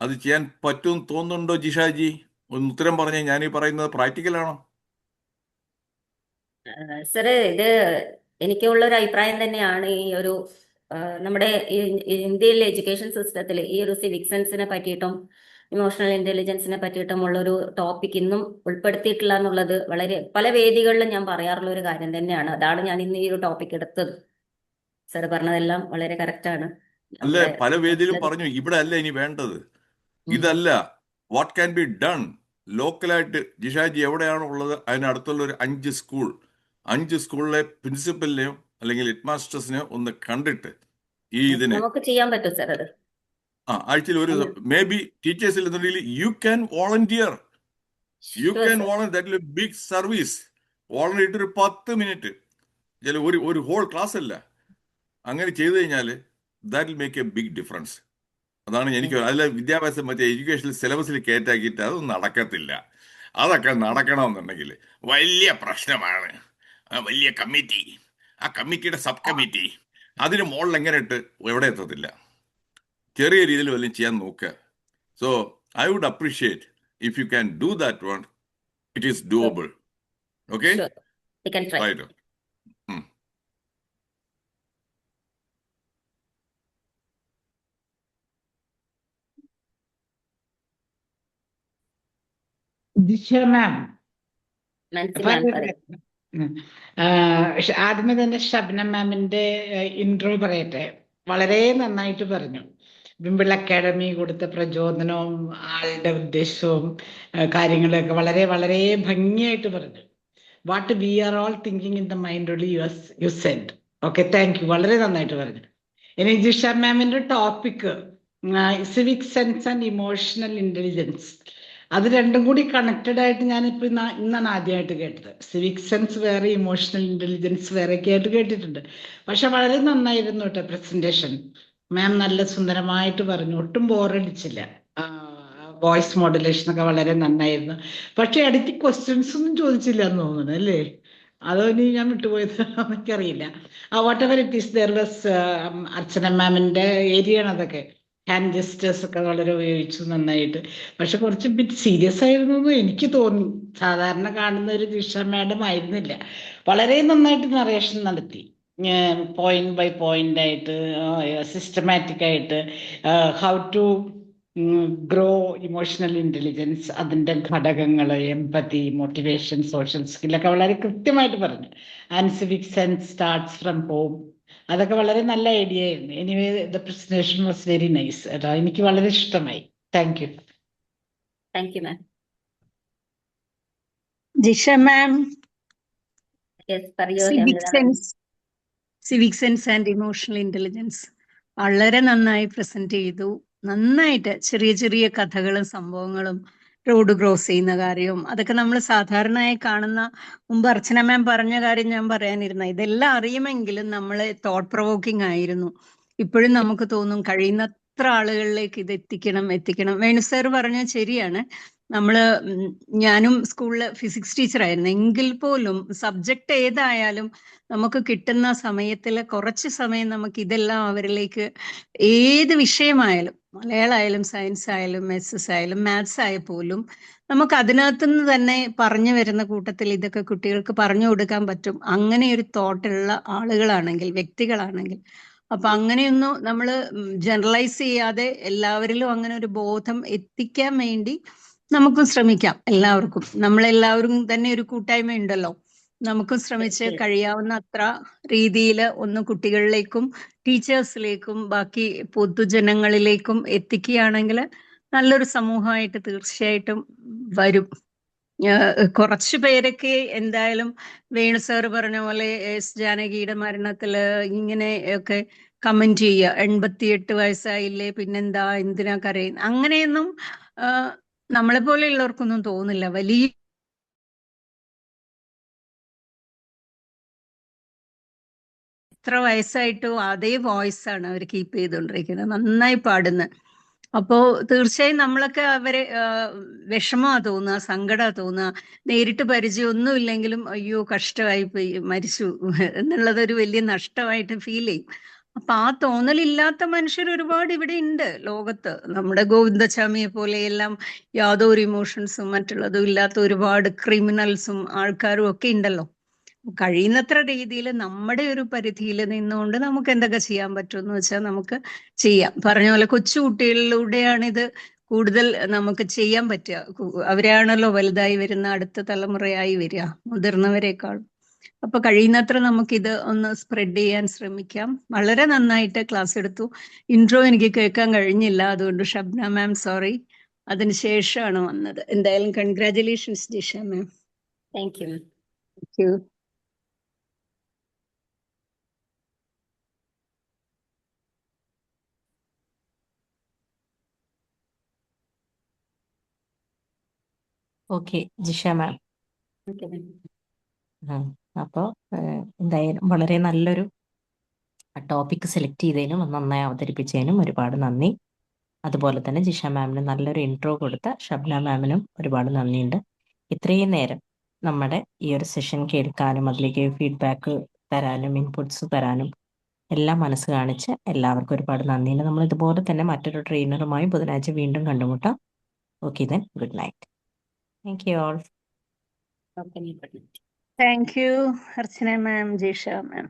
അത് ചെയ്യാൻ പറ്റുമെന്ന് തോന്നുന്നുണ്ടോ ജിഷാജി? ഒന്ന് ഉത്തരം പറഞ്ഞാൽ ഞാൻ ഈ പറയുന്നത് പ്രാക്ടിക്കലാണോ? സാറ്, ഇത് എനിക്കുള്ള ഒരു അഭിപ്രായം തന്നെയാണ്. ഈ ഒരു നമ്മുടെ ഇന്ത്യയിലെ എഡ്യൂക്കേഷൻ സിസ്റ്റത്തിൽ ഈ ഒരു സിവിക് സെൻസിനെ പറ്റിയിട്ടും ഇമോഷണൽ ഇന്റലിജൻസിനെ പറ്റിയിട്ടും ഉള്ളൊരു ടോപ്പിക് ഇന്നും ഉൾപ്പെടുത്തിയിട്ടില്ല എന്നുള്ളത് വളരെ പല വേദികളിലും ഞാൻ പറയാറുള്ള ഒരു കാര്യം തന്നെയാണ്. അതാണ് ഞാൻ ഇന്ന് ഈ ഒരു ടോപ്പിക് എടുത്തത്. സാറ് പറഞ്ഞതെല്ലാം വളരെ കറക്റ്റാണ്. അല്ലേ, നമ്മുടെ പല വേദിയിലും പറഞ്ഞു ഇവിടെ അല്ല ഇനി വേണ്ടത്, ഇതല്ല. വാട്ട് ക്യാൻ ബി ഡൺ ലോക്കലായിട്ട്? ജിഷാജി എവിടെയാണോ ഉള്ളത് അതിനടുത്തുള്ള ഒരു 5 സ്കൂളിലെ പ്രിൻസിപ്പലിനെയോ അല്ലെങ്കിൽ ഹെഡ് മാസ്റ്റേഴ്സിനെയോ ഒന്ന് കണ്ടിട്ട് ഇതിനെ നമുക്ക് ചെയ്യാൻ പറ്റും സാർ അത്. ആഴ്ചയിൽ ഒരു മേ ബി ടീച്ചേഴ്സ് ഇല്ലെന്നുണ്ടെങ്കിൽ you can volunteer. That will be big service. Volunteer ഒരു 10 മിനിറ്റ്, ചില ഒരു ഹോൾ ക്ലാസ് അല്ല, അങ്ങനെ ചെയ്തു കഴിഞ്ഞാൽ that will make a big difference. അതാണ് എനിക്ക്. അതിലെ വിദ്യാഭ്യാസം മറ്റേ എഡ്യൂക്കേഷണൽ സിലബസിൽ കയറ്റാക്കിയിട്ട് അതൊന്നും നടക്കത്തില്ല. അതൊക്കെ നടക്കണമെന്നുണ്ടെങ്കിൽ വലിയ പ്രശ്നമാണ്. വലിയ കമ്മിറ്റി, ആ കമ്മിറ്റിയുടെ സബ് കമ്മിറ്റി, അതിന് മുകളിൽ എങ്ങനെ ഇട്ട് എവിടെ എത്തത്തില്ല. ചെറിയ രീതിയിൽ വല്ലതും ചെയ്യാൻ നോക്കുക. So I would appreciate if you can do that one. It is doable. Okay, right. Disha ma'am Mansi മാം പറയും. ആദ്യമേ തന്നെ ഷബ്ന മാമിന്റെ ഇൻട്രോ പറയട്ടെ. വളരെ നന്നായിട്ട് പറഞ്ഞു. വിംബിൾ അക്കാഡമി കൊടുത്ത പ്രചോദനവും ആളുടെ ഉദ്ദേശവും കാര്യങ്ങളൊക്കെ വളരെ വളരെ ഭംഗിയായിട്ട് പറഞ്ഞു. What we are all thinking in the mind only you said. Okay, thank you. വളരെ നന്നായിട്ട് പറഞ്ഞു. ഇനി ജിഷ മാമിന്റെ topic civic sense and emotional intelligence, അത് രണ്ടും കൂടി കണക്റ്റഡ് ആയിട്ട് ഞാനിപ്പോൾ ഇന്നാണ് ആദ്യമായിട്ട് കേട്ടത്. സിവിക് സെൻസ് വേറെ, ഇമോഷണൽ ഇന്റലിജൻസ് വേറെ ഒക്കെ ആയിട്ട് കേട്ടിട്ടുണ്ട്. പക്ഷെ വളരെ നന്നായിരുന്നു കേട്ടോ പ്രസന്റേഷൻ. മാം നല്ല സുന്ദരമായിട്ട് പറഞ്ഞു, ഒട്ടും ബോറടിച്ചില്ല. വോയിസ് മോഡുലേഷൻ ഒക്കെ വളരെ നന്നായിരുന്നു. പക്ഷെ ഇടയ്ക്ക് ക്വസ്റ്റ്യൻസ് ഒന്നും ചോദിച്ചില്ല എന്ന് തോന്നുന്നു അല്ലേ? അതോ ഇനി ഞാൻ വിട്ടുപോയത് എനിക്കറിയില്ല. Whatever it is, there was Archana മാമിന്റെ ഏരിയ ആണ് അതൊക്കെ. ഹാൻഡ് ജസ്റ്റേഴ്സ് ഒക്കെ വളരെ ഉപയോഗിച്ചു നന്നായിട്ട്. പക്ഷെ കുറച്ച് ബിറ്റ് സീരിയസ് ആയിരുന്നു എന്ന് എനിക്ക് തോന്നി. സാധാരണ കാണുന്ന ഒരു ജിഷ മാഡം ആയിരുന്നില്ല. വളരെ നന്നായിട്ട് നറേഷൻ നടത്തി, പോയിന്റ് ബൈ പോയിന്റ് ആയിട്ട്, സിസ്റ്റമാറ്റിക് ആയിട്ട്. How to grow emotional intelligence, അതിൻ്റെ ഘടകങ്ങൾ, എംപതി, മോട്ടിവേഷൻ, സോഷ്യൽ സ്കില്ലൊക്കെ വളരെ കൃത്യമായിട്ട് പറഞ്ഞു. And civic sense starts from home, അതൊക്കെ വളരെ നല്ല ഐഡിയ ആയിരുന്നു. Anyway the presentation was very nice. എനിക്ക് വളരെ ഇഷ്ടമായി. Thank you. Thank you ma'am. Jisha ma'am, yes പറയൂ civic Hemalatha ma'am. Sense and emotional intelligence വളരെ നന്നായി പ്രസന്റ് ചെയ്തു. നന്നായിട്ട് ചെറിയ ചെറിയ കഥകളും സംഭവങ്ങളും, റോഡ് ക്രോസ് ചെയ്യുന്ന കാര്യവും അതൊക്കെ നമ്മൾ സാധാരണയായി കാണുന്ന, മുമ്പ് അർച്ചന മാം പറഞ്ഞ കാര്യം ഞാൻ പറയാനിരുന്ന, ഇതെല്ലാം അറിയുമെങ്കിലും നമ്മൾ തോട്ട് പ്രൊവോക്കിംഗ് ആയിരുന്നു. ഇപ്പോഴും നമുക്ക് തോന്നും കഴിയുന്നത്ര ആളുകളിലേക്ക് ഇത് എത്തിക്കണം. വേണു സാർ പറഞ്ഞത് ശരിയാണ്. ഞാനും സ്കൂളിൽ ഫിസിക്സ് ടീച്ചറായിരുന്നു. എങ്കിൽ പോലും സബ്ജക്റ്റ് ഏതായാലും നമുക്ക് കിട്ടുന്ന സമയത്തിൽ കുറച്ച് സമയം നമുക്ക് ഇതെല്ലാം അവരിലേക്ക്, ഏത് വിഷയമായാലും, മലയാളമായാലും സയൻസ് ആയാലും എസ് ആയാലും മാത്സ് ആയാൽ പോലും, നമുക്ക് അതിനകത്തുനിന്ന് തന്നെ പറഞ്ഞു വരുന്ന കൂട്ടത്തിൽ ഇതൊക്കെ കുട്ടികൾക്ക് പറഞ്ഞു കൊടുക്കാൻ പറ്റും. അങ്ങനെ ഒരു തോട്ടുള്ള ആളുകളാണെങ്കിൽ, വ്യക്തികളാണെങ്കിൽ. അപ്പൊ അങ്ങനെയൊന്നും നമ്മൾ ജനറലൈസ് ചെയ്യാതെ എല്ലാവരിലും അങ്ങനെ ഒരു ബോധം എത്തിക്കാൻ വേണ്ടി നമുക്കും ശ്രമിക്കാം. എല്ലാവർക്കും, നമ്മളെല്ലാവരും തന്നെ ഒരു കൂട്ടായ്മ ഉണ്ടല്ലോ, നമുക്കും ശ്രമിച്ച് കഴിയാവുന്ന അത്ര രീതിയിൽ ഒന്ന് കുട്ടികളിലേക്കും ടീച്ചേഴ്സിലേക്കും ബാക്കി പൊതുജനങ്ങളിലേക്കും എത്തിക്കുകയാണെങ്കിൽ നല്ലൊരു സമൂഹമായിട്ട് തീർച്ചയായിട്ടും വരും. കുറച്ചു പേരൊക്കെ എന്തായാലും വേണു സാറ് പറഞ്ഞ പോലെ എസ് ജാനകിയുടെ മരണത്തില് ഇങ്ങനെയൊക്കെ കമന്റ് ചെയ്യുക, 88 വയസ്സായില്ലേ പിന്നെന്താ, എന്തിനാ കരയുന്നത്, അങ്ങനെയൊന്നും നമ്മളെ പോലെയുള്ളവർക്കൊന്നും തോന്നില്ല. വലിയ എത്ര വയസ്സായിട്ടും അതേ വോയിസ് ആണ് അവർ കീപ്പ് ചെയ്തുകൊണ്ടിരിക്കുന്നത്, നന്നായി പാടുന്നത്. അപ്പോ തീർച്ചയായും നമ്മളൊക്കെ അവരെ വിഷമമാ തോന്നുക, സങ്കടമാ തോന്നുക. നേരിട്ട് പരിചയമൊന്നും ഇല്ലെങ്കിലും അയ്യോ കഷ്ടമായി പോയി, മരിച്ചു എന്നുള്ളതൊരു വലിയ നഷ്ടമായിട്ട് ഫീൽ ചെയ്യും. അപ്പൊ ആ തോന്നലില്ലാത്ത മനുഷ്യർ ഒരുപാട് ഇവിടെ ഉണ്ട് ലോകത്ത്. നമ്മുടെ ഗോവിന്ദച്ചാമിയെ പോലെയെല്ലാം യാതൊരു ഇമോഷൻസും മറ്റുള്ളതും ഇല്ലാത്ത ഒരുപാട് ക്രിമിനൽസും ആൾക്കാരും ഒക്കെ ഉണ്ടല്ലോ. കഴിയുന്നത്ര രീതിയിൽ നമ്മുടെ ഒരു പരിധിയിൽ നിന്നുകൊണ്ട് നമുക്ക് എന്തൊക്കെ ചെയ്യാൻ പറ്റുമെന്ന് വെച്ചാൽ നമുക്ക് ചെയ്യാം. പറഞ്ഞ പോലെ കൊച്ചുകുട്ടികളിലൂടെയാണ് ഇത് കൂടുതൽ നമുക്ക് ചെയ്യാൻ പറ്റുക. അവരാണല്ലോ വലുതായി വരുന്ന, അടുത്ത തലമുറയായി വരിക മുതിർന്നവരെക്കാൾ. അപ്പൊ കഴിയുന്നത്ര നമുക്കിത് ഒന്ന് സ്പ്രെഡ് ചെയ്യാൻ ശ്രമിക്കാം. വളരെ നന്നായിട്ട് ക്ലാസ് എടുത്തു. ഇൻട്രോ എനിക്ക് കേൾക്കാൻ കഴിഞ്ഞില്ല, അതുകൊണ്ട് ഷബ്ന മാം സോറി, അതിനുശേഷമാണ് വന്നത്. എന്തായാലും congratulations Jisha ma'am. Thank you ma'am. Thank you. Okay Jisha ma'am. Okay ma'am. അപ്പോൾ എന്തായാലും വളരെ നല്ലൊരു ടോപ്പിക് സെലക്ട് ചെയ്തതിനും നന്നായി അവതരിപ്പിച്ചതിനും ഒരുപാട് നന്ദി. അതുപോലെ തന്നെ ജിഷ മാമിന് നല്ലൊരു ഇൻട്രോ കൊടുത്ത ഷബ്ന മാമിനും ഒരുപാട് നന്ദിയുണ്ട്. ഇത്രയും നേരം നമ്മുടെ ഈ ഒരു സെഷൻ കേൾക്കാനും അതിലേക്ക് ഫീഡ്ബാക്ക് തരാനും ഇൻപുട്സ് തരാനും എല്ലാം മനസ്സ് കാണിച്ച് എല്ലാവർക്കും ഒരുപാട് നന്ദിയുണ്ട്. നമ്മൾ ഇതുപോലെ തന്നെ മറ്റൊരു ട്രെയിനറുമായി ബുധനാഴ്ച വീണ്ടും കണ്ടുമുട്ടാം. Okay then, good night. Thank you all. Okay ma'am. Thank you Archana ma'am, Jisha ma'am.